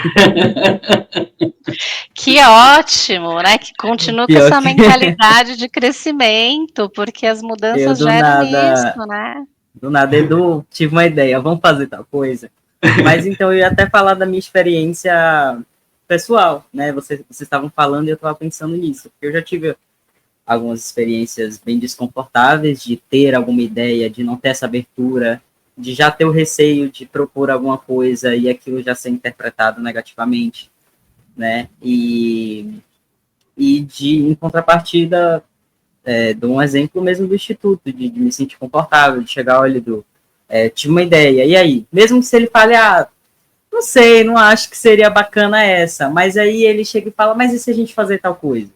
Que ótimo, né? Que continue com essa mentalidade de crescimento, porque as mudanças geram isso, né? Do nada, Edu, tive uma ideia, vamos fazer tal coisa. Mas então eu ia até falar da minha experiência pessoal, né? Vocês estavam falando e eu estava pensando nisso, porque eu já tive algumas experiências bem desconfortáveis de ter alguma ideia, de não ter essa abertura, de já ter o receio de propor alguma coisa e aquilo já ser interpretado negativamente, né? E em contrapartida, dou um exemplo mesmo do Instituto, de me sentir confortável, de chegar, olha, Edu, tive uma ideia, e aí? Mesmo se ele fale, não sei, não acho que seria bacana essa, mas aí ele chega e fala, mas e se a gente fazer tal coisa?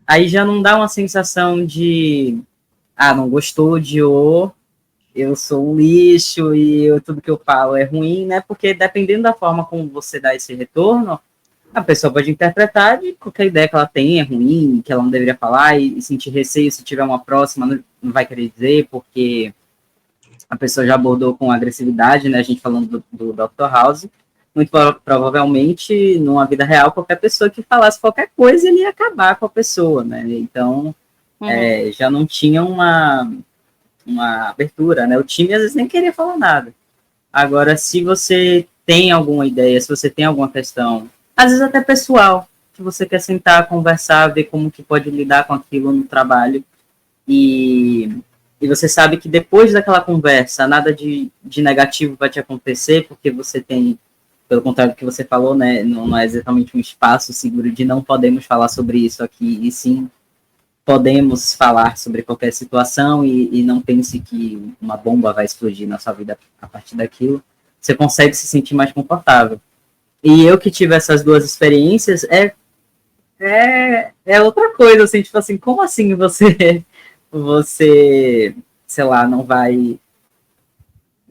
Aí já não dá uma sensação de, não gostou, odiou, eu sou um lixo e tudo que eu falo é ruim, né? Porque dependendo da forma como você dá esse retorno, a pessoa pode interpretar de qualquer ideia que ela tem é ruim, que ela não deveria falar e sentir receio se tiver uma próxima, não vai querer dizer, porque a pessoa já abordou com agressividade, né? A gente falando do Dr. House. Muito provavelmente, numa vida real, qualquer pessoa que falasse qualquer coisa, ele ia acabar com a pessoa, né? Então, já não tinha uma abertura, né? O time às vezes nem queria falar nada. Agora, se você tem alguma ideia, se você tem alguma questão, às vezes até pessoal, que você quer sentar, conversar, ver como que pode lidar com aquilo no trabalho, e você sabe que depois daquela conversa, nada de negativo vai te acontecer, porque você tem, pelo contrário do que você falou, né, não é exatamente um espaço seguro de não podemos falar sobre isso aqui, e sim podemos falar sobre qualquer situação e não pense que uma bomba vai explodir na sua vida a partir daquilo. Você consegue se sentir mais confortável. E eu que tive essas duas experiências, é outra coisa, assim, tipo assim, como assim você, sei lá, não vai,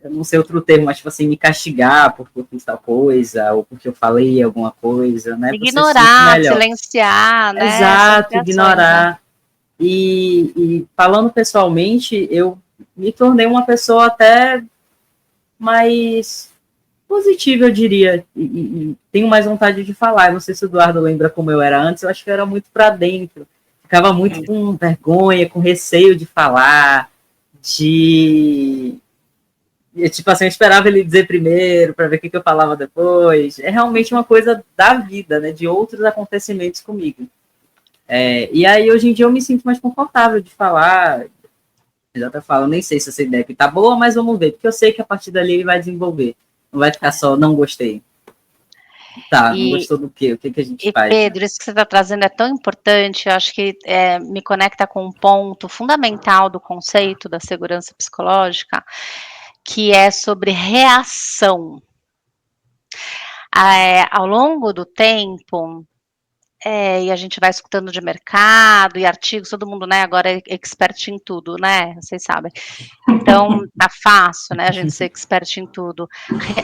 eu não sei outro termo, mas tipo assim, me castigar porque eu fiz tal coisa, ou porque eu falei alguma coisa, né? Você se sente Ignorar, melhor. silenciar, né? São Exato, reações, né? ignorar. E falando pessoalmente, eu me tornei uma pessoa até mais positiva, eu diria. E tenho mais vontade de falar. Eu não sei se o Eduardo lembra como eu era antes, eu acho que eu era muito para dentro. Ficava muito com vergonha, com receio de falar, de. Tipo assim, eu esperava ele dizer primeiro para ver o que eu falava depois. É realmente uma coisa da vida, né? De outros acontecimentos comigo. E aí, hoje em dia, eu me sinto mais confortável de falar. Eu até falo, nem sei se essa ideia aqui tá boa, mas vamos ver, porque eu sei que a partir dali ele vai desenvolver. Não vai ficar só, não gostei. Tá, não gostou do quê? O que, que a gente E faz? Pedro, isso que você está trazendo é tão importante, eu acho que me conecta com um ponto fundamental do conceito da segurança psicológica, que é sobre reação. Ao longo do tempo, e a gente vai escutando de mercado e artigos, todo mundo, né, agora é expert em tudo, né, vocês sabem. Então, tá fácil, né, a gente ser expert em tudo.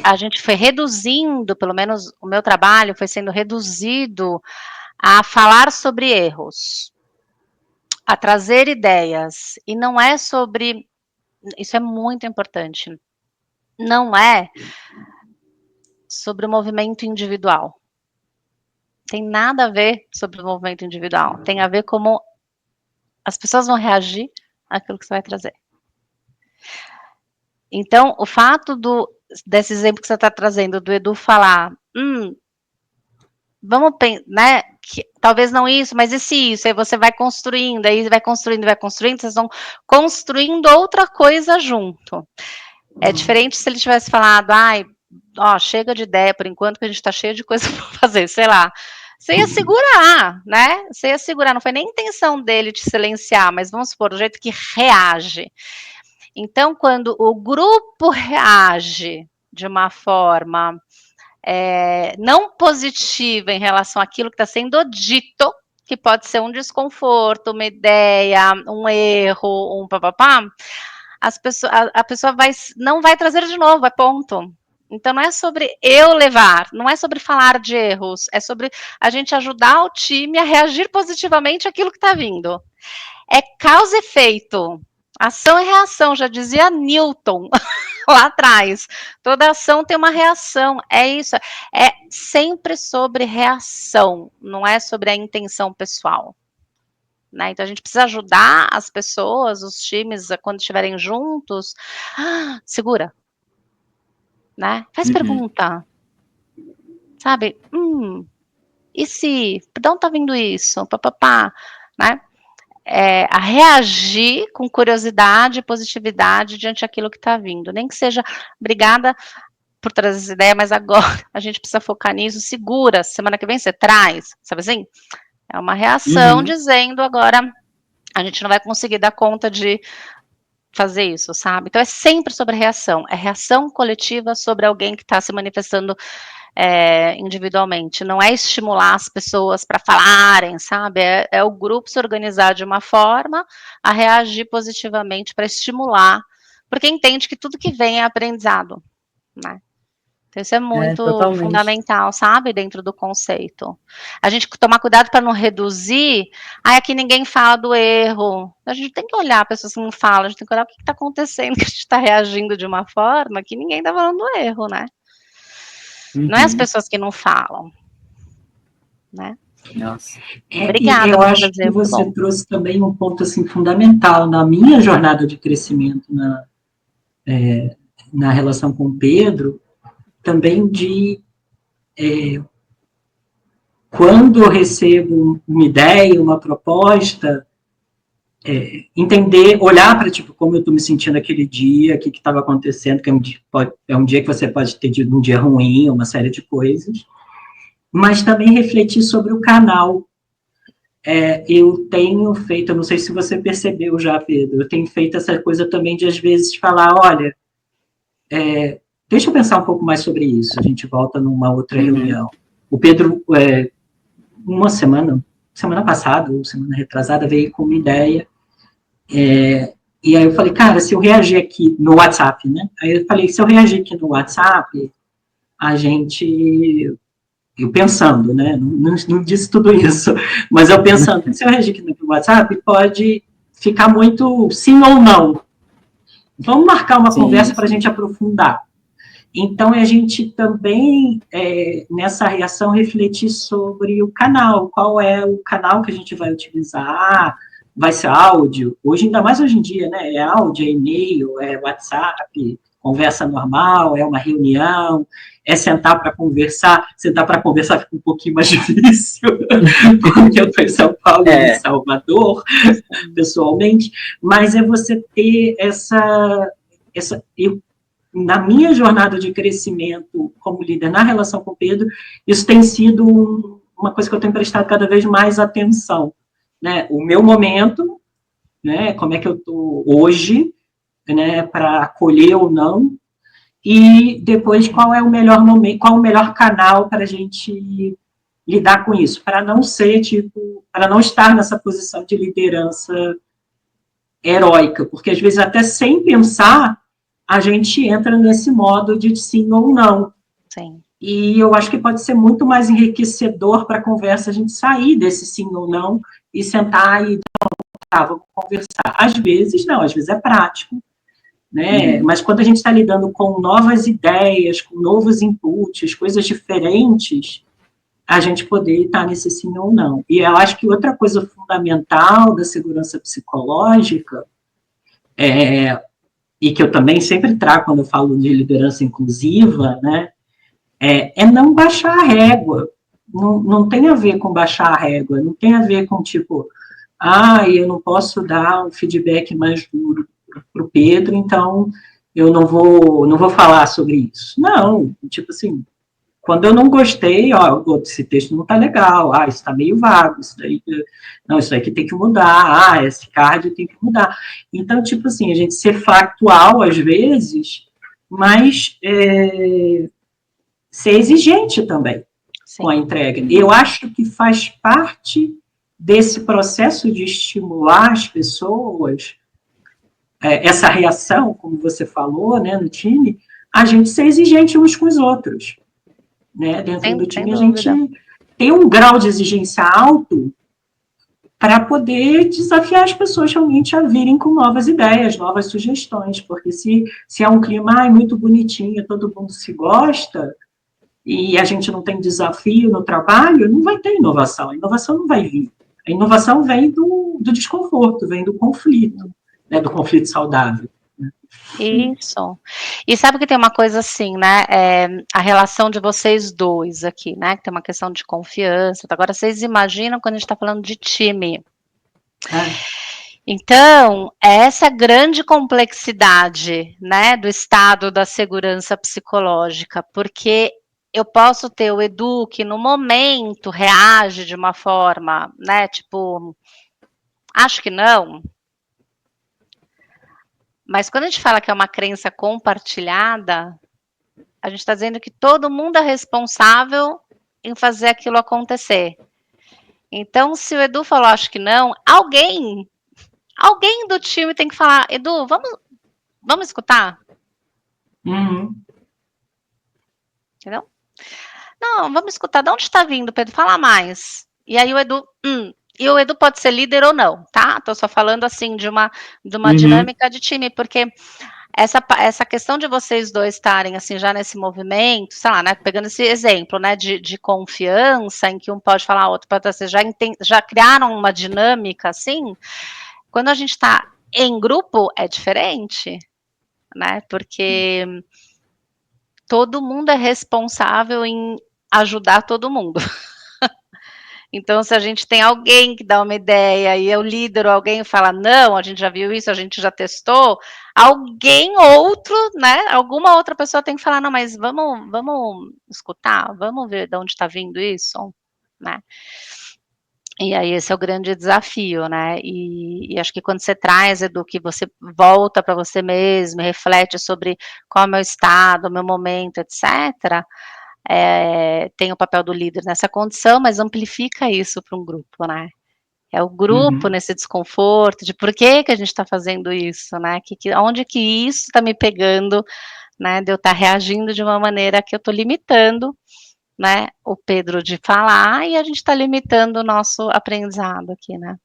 A gente foi reduzindo, pelo menos o meu trabalho foi sendo reduzido a falar sobre erros, a trazer ideias, e não é sobre, isso é muito importante, não é sobre o movimento individual. Tem nada a ver sobre o movimento individual, tem a ver como as pessoas vão reagir àquilo que você vai trazer. Então, o fato desse exemplo que você está trazendo, do Edu falar, vamos, né, que, talvez não isso, mas e se isso? Aí você vai construindo, vocês vão construindo outra coisa junto. É diferente se ele tivesse falado, chega de ideia por enquanto, que a gente está cheio de coisa para fazer, sei lá. Você ia segurar, né? Você ia segurar, não foi nem intenção dele te silenciar, mas vamos supor, o jeito que reage. Então, quando o grupo reage de uma forma não positiva em relação àquilo que está sendo dito, que pode ser um desconforto, uma ideia, um erro, um papapá, a pessoa não vai trazer de novo, é ponto. Então, não é sobre eu levar, não é sobre falar de erros, é sobre a gente ajudar o time a reagir positivamente àquilo que está vindo. É causa e efeito, ação e reação, já dizia Newton lá atrás. Toda ação tem uma reação, é isso. É sempre sobre reação, não é sobre a intenção pessoal. Né? Então a gente precisa ajudar as pessoas, os times, quando estiverem juntos, segura, né? Faz pergunta, sabe? E se? De onde tá vindo isso? Papapá, né? A reagir com curiosidade e positividade diante daquilo que está vindo. Nem que seja, obrigada por trazer essa ideia, mas agora a gente precisa focar nisso, segura, semana que vem você traz, sabe assim? É uma reação dizendo agora a gente não vai conseguir dar conta de fazer isso, sabe? Então é sempre sobre reação, é reação coletiva sobre alguém que está se manifestando individualmente, não é estimular as pessoas para falarem, sabe? É o grupo se organizar de uma forma a reagir positivamente para estimular porque entende que tudo que vem é aprendizado, né? Então, isso é muito totalmente. fundamental, sabe? Dentro do conceito. A gente tomar cuidado para não reduzir. Aqui ninguém fala do erro. A gente tem que olhar, pessoas que não falam, a gente tem que olhar o que está acontecendo, que a gente está reagindo de uma forma que ninguém está falando do erro, né? Não é as pessoas que não falam, né? Nossa. E Obrigada eu por acho trazer, que muito você bom. trouxe também um ponto assim, fundamental na minha jornada de crescimento na relação com o Pedro, também de quando eu recebo uma ideia, uma proposta, entender, olhar para tipo, como eu estou me sentindo aquele dia, o que estava acontecendo, que é um dia que você pode ter tido um dia ruim, uma série de coisas, mas também refletir sobre o canal. Eu tenho feito, eu não sei se você percebeu já, Pedro, eu tenho feito essa coisa também de, às vezes, falar, olha, deixa eu pensar um pouco mais sobre isso, a gente volta numa outra reunião. O Pedro, uma semana passada, ou semana retrasada, veio com uma ideia, e aí eu falei, cara, se eu reagir aqui no WhatsApp, né? Aí eu falei, se eu reagir aqui no WhatsApp, a gente... Eu pensando, né? Não disse tudo isso, mas eu pensando, se eu reagir aqui no WhatsApp, pode ficar muito sim ou não. Vamos marcar uma conversa para a gente aprofundar. Então, a gente também, nessa reação, refletir sobre o canal, qual é o canal que a gente vai utilizar, vai ser áudio, ainda mais hoje em dia, né? É áudio, é e-mail, é WhatsApp, conversa normal, é uma reunião, é sentar para conversar fica um pouquinho mais difícil, porque eu estou em São Paulo e em Salvador, pessoalmente, mas é você ter na minha jornada de crescimento como líder na relação com o Pedro, isso tem sido uma coisa que eu tenho prestado cada vez mais atenção, né? O meu momento, né? Como é que eu estou hoje, né? Para acolher ou não, e depois qual é o melhor momento, qual é o melhor canal para a gente lidar com isso, para não ser para não estar nessa posição de liderança heróica, porque às vezes até sem pensar a gente entra nesse modo de sim ou não. Sim. E eu acho que pode ser muito mais enriquecedor para a conversa a gente sair desse sim ou não e sentar e vamos conversar. Às vezes não, às vezes é prático, né? Mas quando a gente está lidando com novas ideias, com novos inputs, coisas diferentes, a gente poder estar nesse sim ou não. E eu acho que outra coisa fundamental da segurança psicológica e que eu também sempre trago quando eu falo de liderança inclusiva, né, é não baixar a régua. Não tem a ver com baixar a régua, não tem a ver com, tipo, eu não posso dar um feedback mais duro para o Pedro, então eu não vou falar sobre isso. Não, tipo assim, quando eu não gostei, esse texto não está legal, isso está meio vago, isso aqui tem que mudar, esse card tem que mudar. Então, tipo assim, a gente ser factual às vezes, mas ser exigente também com a entrega. Eu acho que faz parte desse processo de estimular as pessoas, essa reação, como você falou, né, no time, a gente ser exigente uns com os outros. Né? Dentro do time, a gente tem um grau de exigência alto para poder desafiar as pessoas realmente a virem com novas ideias, novas sugestões, porque se é um clima muito bonitinho, todo mundo se gosta, e a gente não tem desafio no trabalho, não vai ter inovação, a inovação não vai vir. A inovação vem do desconforto, vem do conflito, né? Do conflito saudável. Isso. E sabe que tem uma coisa assim, né? A relação de vocês dois aqui, né? Que tem uma questão de confiança. Agora, vocês imaginam quando a gente está falando de time. Então, essa grande complexidade, né? Do estado da segurança psicológica, porque eu posso ter o Edu que no momento reage de uma forma, né? Tipo, acho que não. Mas quando a gente fala que é uma crença compartilhada, a gente está dizendo que todo mundo é responsável em fazer aquilo acontecer. Então, se o Edu falou, acho que não, alguém do time tem que falar, Edu, Vamos escutar? Uhum. Entendeu? Não, vamos escutar. De onde está vindo, Pedro? Fala mais. E aí o Edu, e o Edu pode ser líder ou não, tá? Tô só falando assim de uma dinâmica de time, porque essa questão de vocês dois estarem assim já nesse movimento, sei lá, né? Pegando esse exemplo, né? De confiança, em que um pode falar, outro pode, vocês já criaram uma dinâmica assim. Quando a gente está em grupo é diferente, né? Porque todo mundo é responsável em ajudar todo mundo. Então, se a gente tem alguém que dá uma ideia e é o líder ou alguém fala, não, a gente já viu isso, a gente já testou, alguém outro, né, alguma outra pessoa tem que falar, não, mas vamos escutar, vamos ver de onde está vindo isso, né. E aí esse é o grande desafio, né, e acho que quando você traz, Edu, que você volta para você mesmo, reflete sobre qual é o meu estado, o meu momento, etc., tem o papel do líder nessa condição, mas amplifica isso para um grupo, né. É o grupo nesse desconforto de por que que a gente está fazendo isso, né, onde que isso está me pegando, né, de eu estar reagindo de uma maneira que eu estou limitando, né, o Pedro de falar e a gente está limitando o nosso aprendizado aqui, né.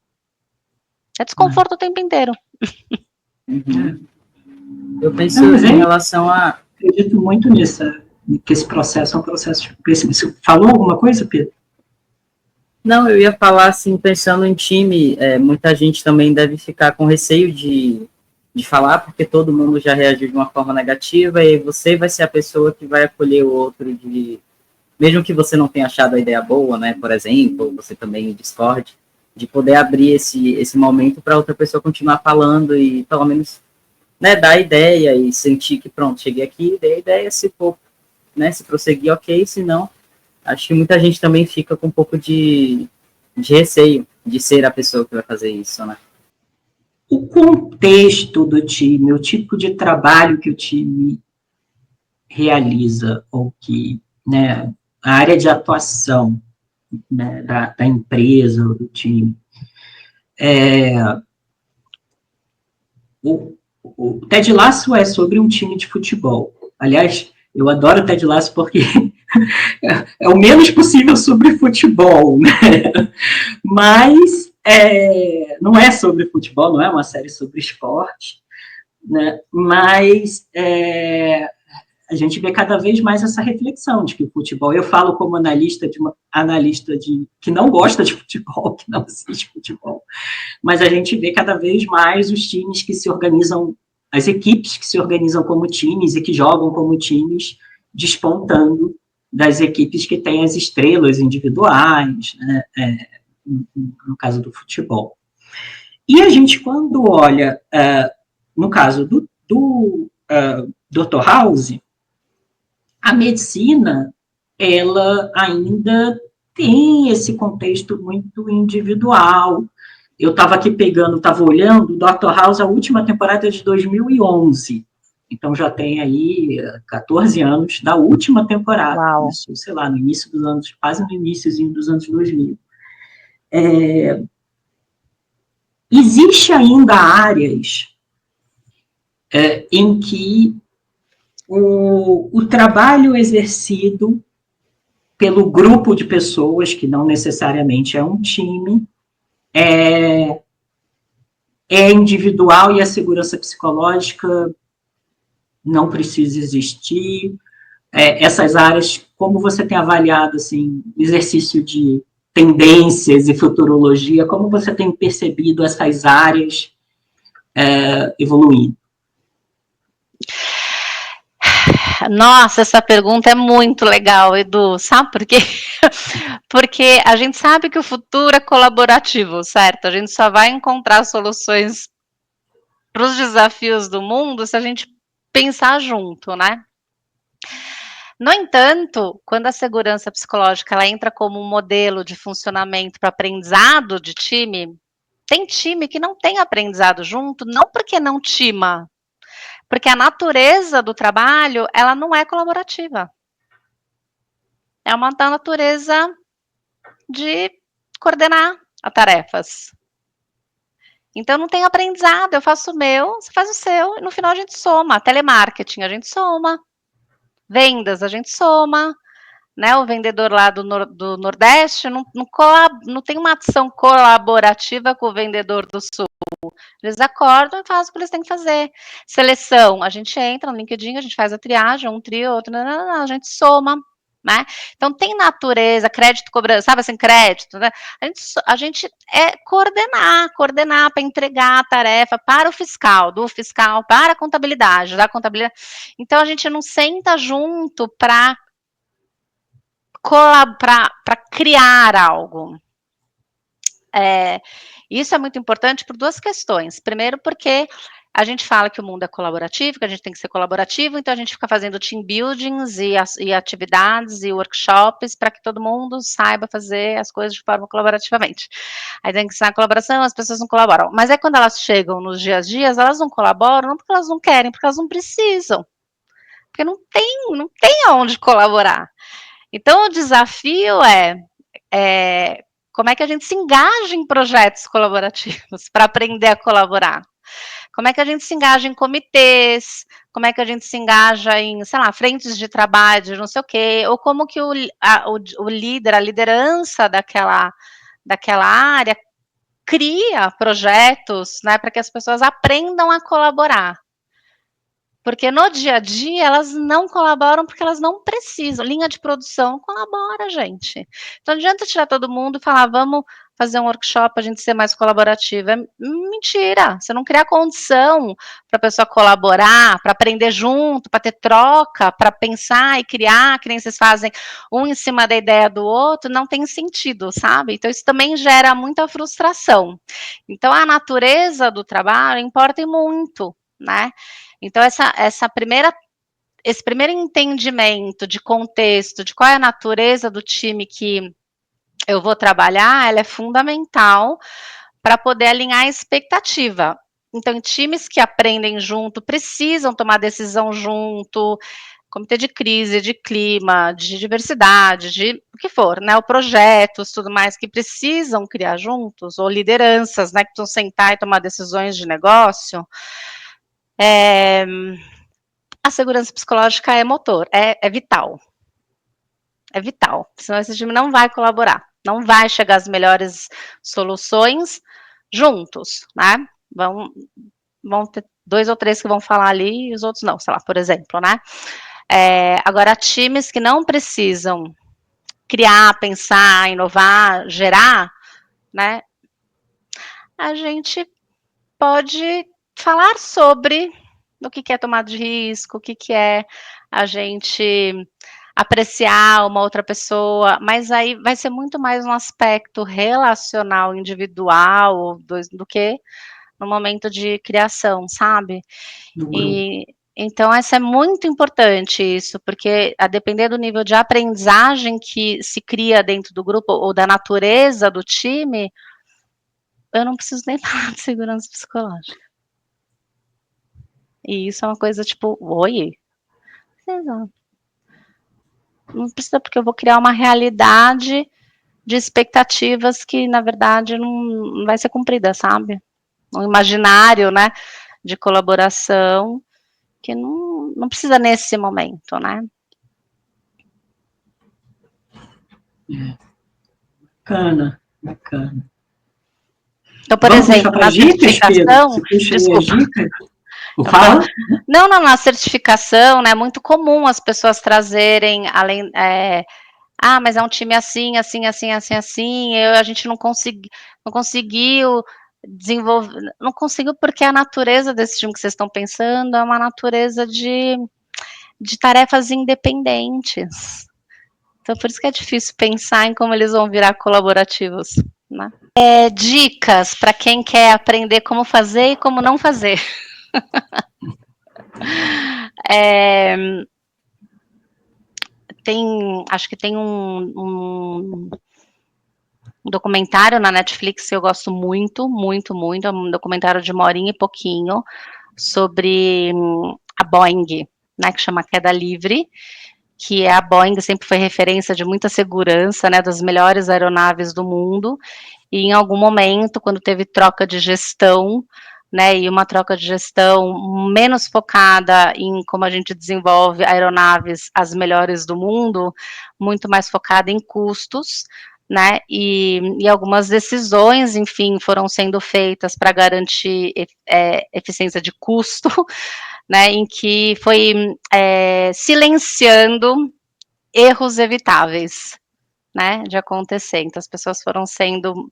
É desconforto o tempo inteiro. Uhum. Eu penso Não, mas em relação a... acredito muito que esse processo é um processo de crescimento. Você falou alguma coisa, Pedro? Não, eu ia falar assim, pensando em time, muita gente também deve ficar com receio de falar, porque todo mundo já reagiu de uma forma negativa, e você vai ser a pessoa que vai acolher o outro mesmo que você não tenha achado a ideia boa, né, por exemplo, ou você também discorde, de poder abrir esse momento para outra pessoa continuar falando e pelo menos, né, dar a ideia e sentir que pronto, cheguei aqui, dei a ideia, se for, né, se prosseguir, ok, se não, acho que muita gente também fica com um pouco de receio de ser a pessoa que vai fazer isso, né? O contexto do time, o tipo de trabalho que o time realiza, ou que, né, a área de atuação, né, da empresa ou do time. O Ted Lasso é sobre um time de futebol. Aliás, eu adoro o Ted Lasso porque é o menos possível sobre futebol, né? Mas não é sobre futebol, não é uma série sobre esporte, né? Mas a gente vê cada vez mais essa reflexão de que o futebol, eu falo como analista que não gosta de futebol, que não assiste futebol, mas a gente vê cada vez mais os times que se organizam, as equipes que se organizam como times e que jogam como times, despontando das equipes que têm as estrelas individuais, né, no caso do futebol. E a gente, quando olha, no caso do Dr. House, a medicina, ela ainda tem esse contexto muito individual. Eu estava aqui estava olhando, Dr. House, a última temporada é de 2011. Então já tem aí 14 anos da última temporada. Uau. Isso, sei lá, no início dos anos, quase no iníciozinho dos anos 2000. Existe ainda áreas em que o trabalho exercido pelo grupo de pessoas, que não necessariamente é um time, é individual e a segurança psicológica não precisa existir. Essas áreas, como você tem avaliado assim, exercício de tendências e futurologia, como você tem percebido essas áreas evoluindo? Nossa, essa pergunta é muito legal, Edu. Sabe por quê? Porque a gente sabe que o futuro é colaborativo, certo? A gente só vai encontrar soluções para os desafios do mundo se a gente pensar junto, né? No entanto, quando a segurança psicológica ela entra como um modelo de funcionamento para aprendizado de time, tem time que não tem aprendizado junto, não porque não tima, porque a natureza do trabalho ela não é colaborativa. É uma natureza de coordenar as tarefas. Então não tem aprendizado, eu faço o meu, você faz o seu, e no final a gente soma. Telemarketing, a gente soma. Vendas, a gente soma. Né, o vendedor lá do Nordeste não tem uma ação colaborativa com o vendedor do Sul. Eles acordam e fazem o que eles têm que fazer. Seleção, a gente entra no LinkedIn, a gente faz a triagem, um trio, outro, a gente soma, né? Então tem natureza, crédito, cobrança, sabe assim, crédito, né? A gente é coordenar para entregar a tarefa para o fiscal, do fiscal para a contabilidade, da contabilidade. Então a gente não senta junto para criar algo. Isso é muito importante por duas questões. Primeiro, porque a gente fala que o mundo é colaborativo, que a gente tem que ser colaborativo, então a gente fica fazendo team buildings e atividades e workshops para que todo mundo saiba fazer as coisas de forma colaborativamente. Aí tem que ensinar a colaboração, as pessoas não colaboram. Mas é quando elas chegam nos dias a dias, elas não colaboram, não porque elas não querem, porque elas não precisam. Porque não tem aonde colaborar. Então, o desafio é como é que a gente se engaja em projetos colaborativos para aprender a colaborar. Como é que a gente se engaja em comitês, como é que a gente se engaja em, sei lá, frentes de trabalho, não sei o quê, ou como que o líder, a liderança daquela área cria projetos, né, para que as pessoas aprendam a colaborar. Porque no dia a dia elas não colaboram porque elas não precisam. Linha de produção colabora, gente. Então não adianta tirar todo mundo e falar, vamos fazer um workshop para a gente ser mais colaborativo. É mentira. Você não criar condição para a pessoa colaborar, para aprender junto, para ter troca, para pensar e criar, que nem vocês fazem um em cima da ideia do outro, não tem sentido, sabe? Então isso também gera muita frustração. Então a natureza do trabalho importa muito, né? Então, esse primeiro entendimento de contexto, de qual é a natureza do time que eu vou trabalhar, ela é fundamental para poder alinhar a expectativa. Então, times que aprendem junto, precisam tomar decisão junto, comitê de crise, de clima, de diversidade, de o que for, né, o projetos, tudo mais, que precisam criar juntos, ou lideranças, né, que precisam sentar e tomar decisões de negócio, a segurança psicológica é motor, é vital. É vital, senão esse time não vai colaborar, não vai chegar às melhores soluções juntos, né? Vão ter 2 ou 3 que vão falar ali e os outros não, sei lá, por exemplo, né? Agora, times que não precisam criar, pensar, inovar, gerar, né? A gente pode falar sobre o que é tomada de risco, o que é a gente apreciar uma outra pessoa, mas aí vai ser muito mais um aspecto relacional, individual, do que no momento de criação, sabe? E então, essa é muito importante isso, porque a depender do nível de aprendizagem que se cria dentro do grupo ou da natureza do time, eu não preciso nem falar de segurança psicológica. E isso é uma coisa tipo, oi? Não precisa, porque eu vou criar uma realidade de expectativas que, na verdade, não vai ser cumprida, sabe? Um imaginário, né, de colaboração que não precisa nesse momento, né? Bacana. Então, por exemplo, na certificação... Desculpa. Fala? Não, na certificação, né, é muito comum as pessoas trazerem, além... mas é um time assim, a gente não conseguiu desenvolver, não conseguiu porque a natureza desse time que vocês estão pensando é uma natureza de tarefas independentes. Então, por isso que é difícil pensar em como eles vão virar colaborativos, né? Dicas para quem quer aprender como fazer e como não fazer. Acho que tem um documentário na Netflix que eu gosto muito, é um documentário de 1h e pouquinho, sobre a Boeing, né, que chama Queda Livre, que a Boeing sempre foi referência de muita segurança, né, das melhores aeronaves do mundo, e em algum momento, quando teve troca de gestão, né, e uma troca de gestão menos focada em como a gente desenvolve aeronaves as melhores do mundo, muito mais focada em custos, né, e algumas decisões, enfim, foram sendo feitas para garantir eficiência de custo, né, em que foi silenciando erros evitáveis, né, de acontecer. Então, as pessoas foram sendo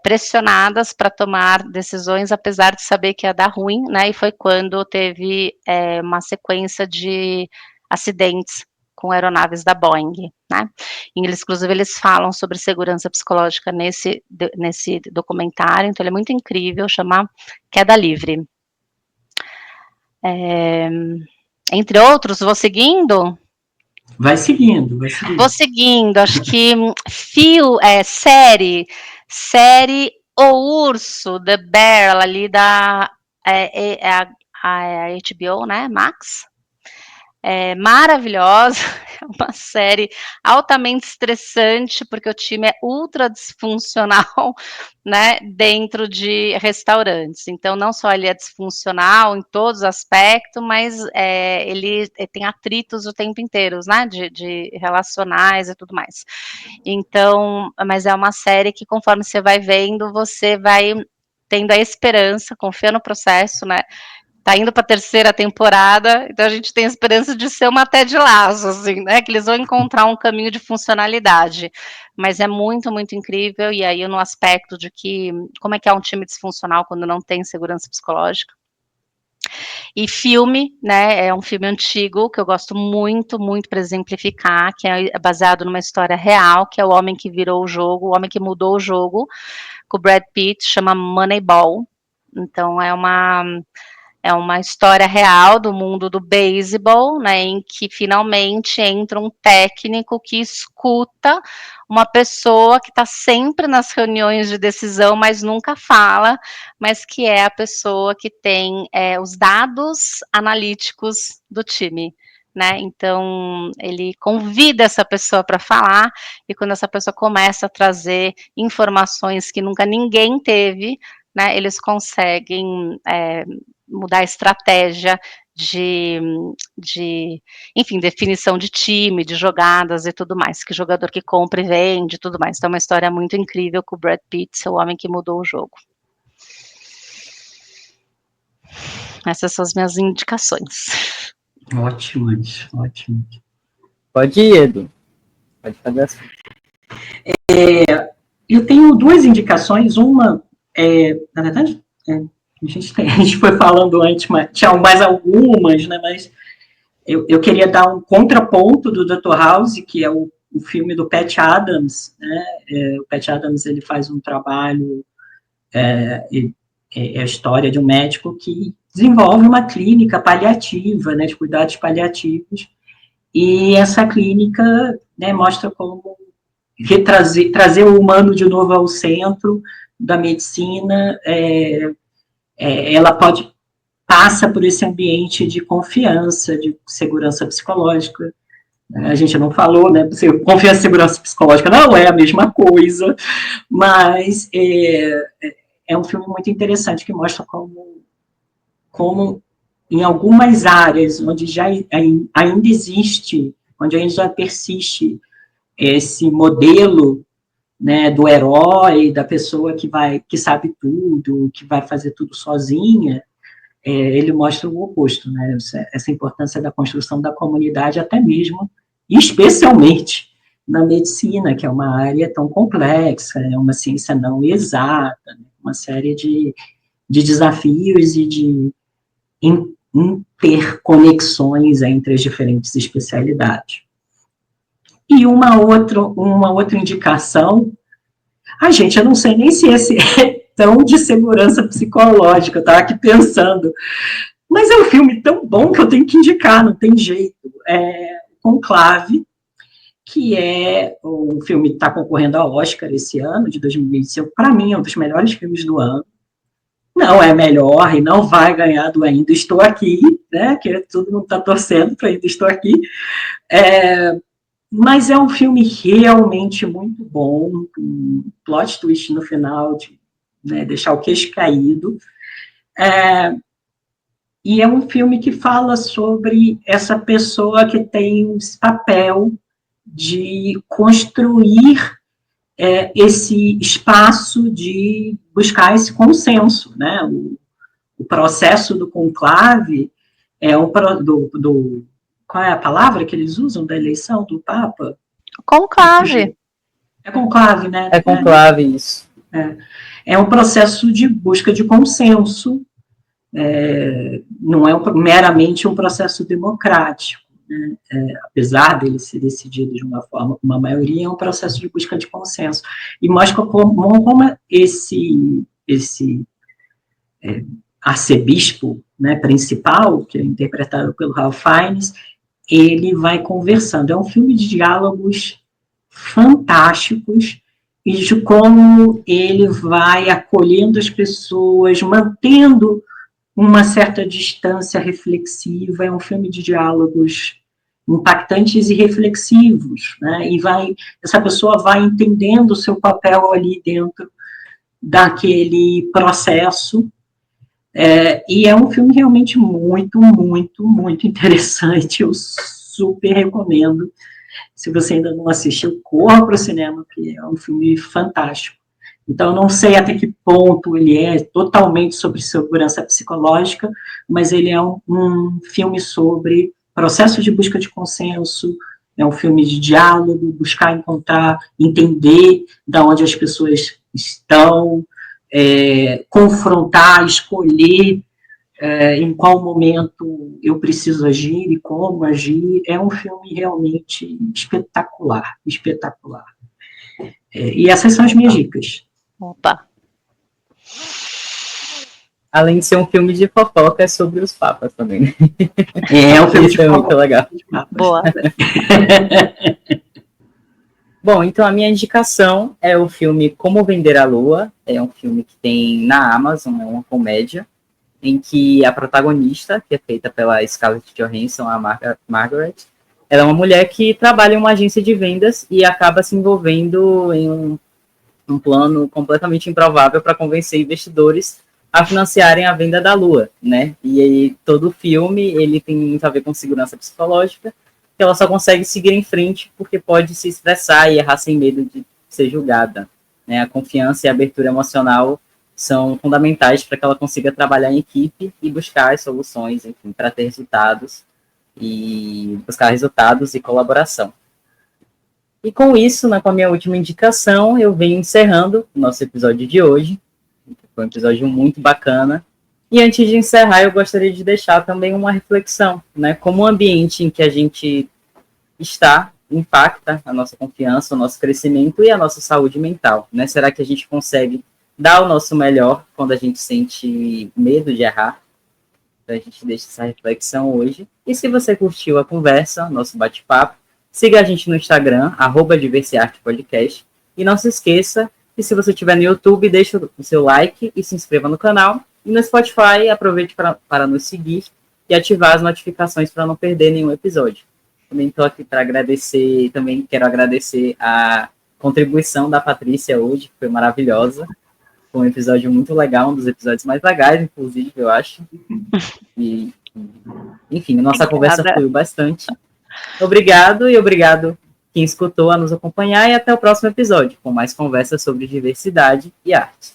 pressionadas para tomar decisões, apesar de saber que ia dar ruim, né, e foi quando teve uma sequência de acidentes com aeronaves da Boeing, né, inclusive eles falam sobre segurança psicológica nesse documentário, então ele é muito incrível, chama Queda Livre. Entre outros, vou seguindo? Vai seguindo, vai seguindo. Vou seguindo, acho que série O Urso, The Bear, ali da HBO, né, Max, maravilhosa, é uma série altamente estressante, porque o time é ultra disfuncional, né, dentro de restaurantes, então não só ele é disfuncional em todos os aspectos, mas ele tem atritos o tempo inteiro, né, de relacionais e tudo mais, então, mas é uma série que conforme você vai vendo, você vai tendo a esperança, confia no processo, né, tá indo para a 3ª temporada, então a gente tem a esperança de ser uma Ted Lasso, assim, né, que eles vão encontrar um caminho de funcionalidade, mas é muito, muito incrível, e aí no aspecto de que, como é que é um time disfuncional quando não tem segurança psicológica. E filme, né, é um filme antigo, que eu gosto muito, muito para exemplificar, que é baseado numa história real, que é O Homem que Virou o Jogo, O Homem que Mudou o Jogo, com o Brad Pitt, chama Moneyball, então é uma história real do mundo do beisebol, né, em que finalmente entra um técnico que escuta uma pessoa que está sempre nas reuniões de decisão, mas nunca fala, mas que é a pessoa que tem os dados analíticos do time, né, então ele convida essa pessoa para falar, e quando essa pessoa começa a trazer informações que nunca ninguém teve, né, eles conseguem mudar a estratégia enfim, definição de time, de jogadas e tudo mais, que jogador que compra e vende e tudo mais. Então é uma história muito incrível com o Brad Pitt, o homem que mudou o jogo. Essas são as minhas indicações. Ótimas, ótimas. Pode ir, Edu. Pode fazer assim. Eu tenho 2 indicações, uma, na verdade, a gente foi falando antes, mas tinha mais algumas, né, mas eu queria dar um contraponto do Dr. House, que é o filme do Pat Adams, né, o Pat Adams, ele faz um trabalho, é a história de um médico que desenvolve uma clínica paliativa, né, de cuidados paliativos, e essa clínica, né, mostra como trazer o humano de novo ao centro da medicina, ela passa por esse ambiente de confiança, de segurança psicológica. A gente não falou, né? Confiança e segurança psicológica não é a mesma coisa, mas é um filme muito interessante que mostra como em algumas áreas onde já ainda existe, onde ainda já persiste esse modelo, né, do herói, da pessoa que sabe tudo, que vai fazer tudo sozinha, ele mostra o oposto, né, essa importância da construção da comunidade, até mesmo, especialmente na medicina, que é uma área tão complexa, é uma ciência não exata, né, uma série de desafios e de interconexões entre as diferentes especialidades. E uma outra indicação, gente, eu não sei nem se esse é tão de segurança psicológica, eu estava aqui pensando, mas é um filme tão bom que eu tenho que indicar, não tem jeito. Conclave, que é o filme que está concorrendo ao Oscar esse ano, de 2025, para mim é um dos melhores filmes do ano. Não é melhor e não vai ganhar do Ainda Estou Aqui, né, que todo mundo está torcendo para Ainda Estou Aqui, Mas é um filme realmente muito bom, um plot twist no final, de, né, deixar o queixo caído. E é um filme que fala sobre essa pessoa que tem esse papel de construir esse espaço de buscar esse consenso, né? O processo do conclave é qual é a palavra que eles usam da eleição do Papa? Conclave. É conclave, né? É conclave, isso. É um processo de busca de consenso, não é meramente um processo democrático, né? Apesar dele ser decidido de uma forma com uma maioria, é um processo de busca de consenso. E mostra como esse arcebispo, né, principal, que é interpretado pelo Ralph Fiennes, ele vai conversando. É um filme de diálogos fantásticos e de como ele vai acolhendo as pessoas, mantendo uma certa distância reflexiva. É um filme de diálogos impactantes e reflexivos, né? E essa pessoa vai entendendo o seu papel ali dentro daquele processo. E é um filme realmente muito, muito, muito interessante. Eu super recomendo. Se você ainda não assistiu, corra para o cinema, porque é um filme fantástico. Então, eu não sei até que ponto ele é totalmente sobre segurança psicológica, mas ele é um filme sobre processo de busca de consenso, é um filme de diálogo, buscar encontrar, entender de onde as pessoas estão, confrontar, escolher em qual momento eu preciso agir e como agir. É um filme realmente espetacular, espetacular. E essas são as minhas dicas. Opa. Além de ser um filme de fofoca, é sobre os papas também, né? É um filme de fofoca. Muito legal. Boa. Bom, então a minha indicação é o filme Como Vender a Lua. É um filme que tem na Amazon, é uma comédia, em que a protagonista, que é feita pela Scarlett Johansson, a Margaret, ela é uma mulher que trabalha em uma agência de vendas e acaba se envolvendo em um plano completamente improvável para convencer investidores a financiarem a venda da Lua, né? E aí todo o filme ele tem muito a ver com segurança psicológica, que ela só consegue seguir em frente porque pode se expressar e errar sem medo de ser julgada, né? A confiança e a abertura emocional são fundamentais para que ela consiga trabalhar em equipe e buscar as soluções, enfim, para ter resultados e colaboração. E com isso, né, com a minha última indicação, eu venho encerrando o nosso episódio de hoje. Foi um episódio muito bacana. E antes de encerrar, eu gostaria de deixar também uma reflexão, né? Como o ambiente em que a gente está impacta a nossa confiança, o nosso crescimento e a nossa saúde mental, né? Será que a gente consegue dar o nosso melhor quando a gente sente medo de errar? Então a gente deixa essa reflexão hoje. E se você curtiu a conversa, nosso bate-papo, siga a gente no Instagram, @diversiartepodcast. E não se esqueça que se você estiver no YouTube, deixe o seu like e se inscreva no canal. E no Spotify, aproveite para nos seguir e ativar as notificações para não perder nenhum episódio. Também estou aqui para agradecer, também quero agradecer a contribuição da Patrícia hoje, que foi maravilhosa. Foi um episódio muito legal, um dos episódios mais legais, inclusive, eu acho. E, enfim, nossa conversa fluiu bastante. Obrigado e obrigado quem escutou a nos acompanhar e até o próximo episódio com mais conversas sobre diversidade e arte.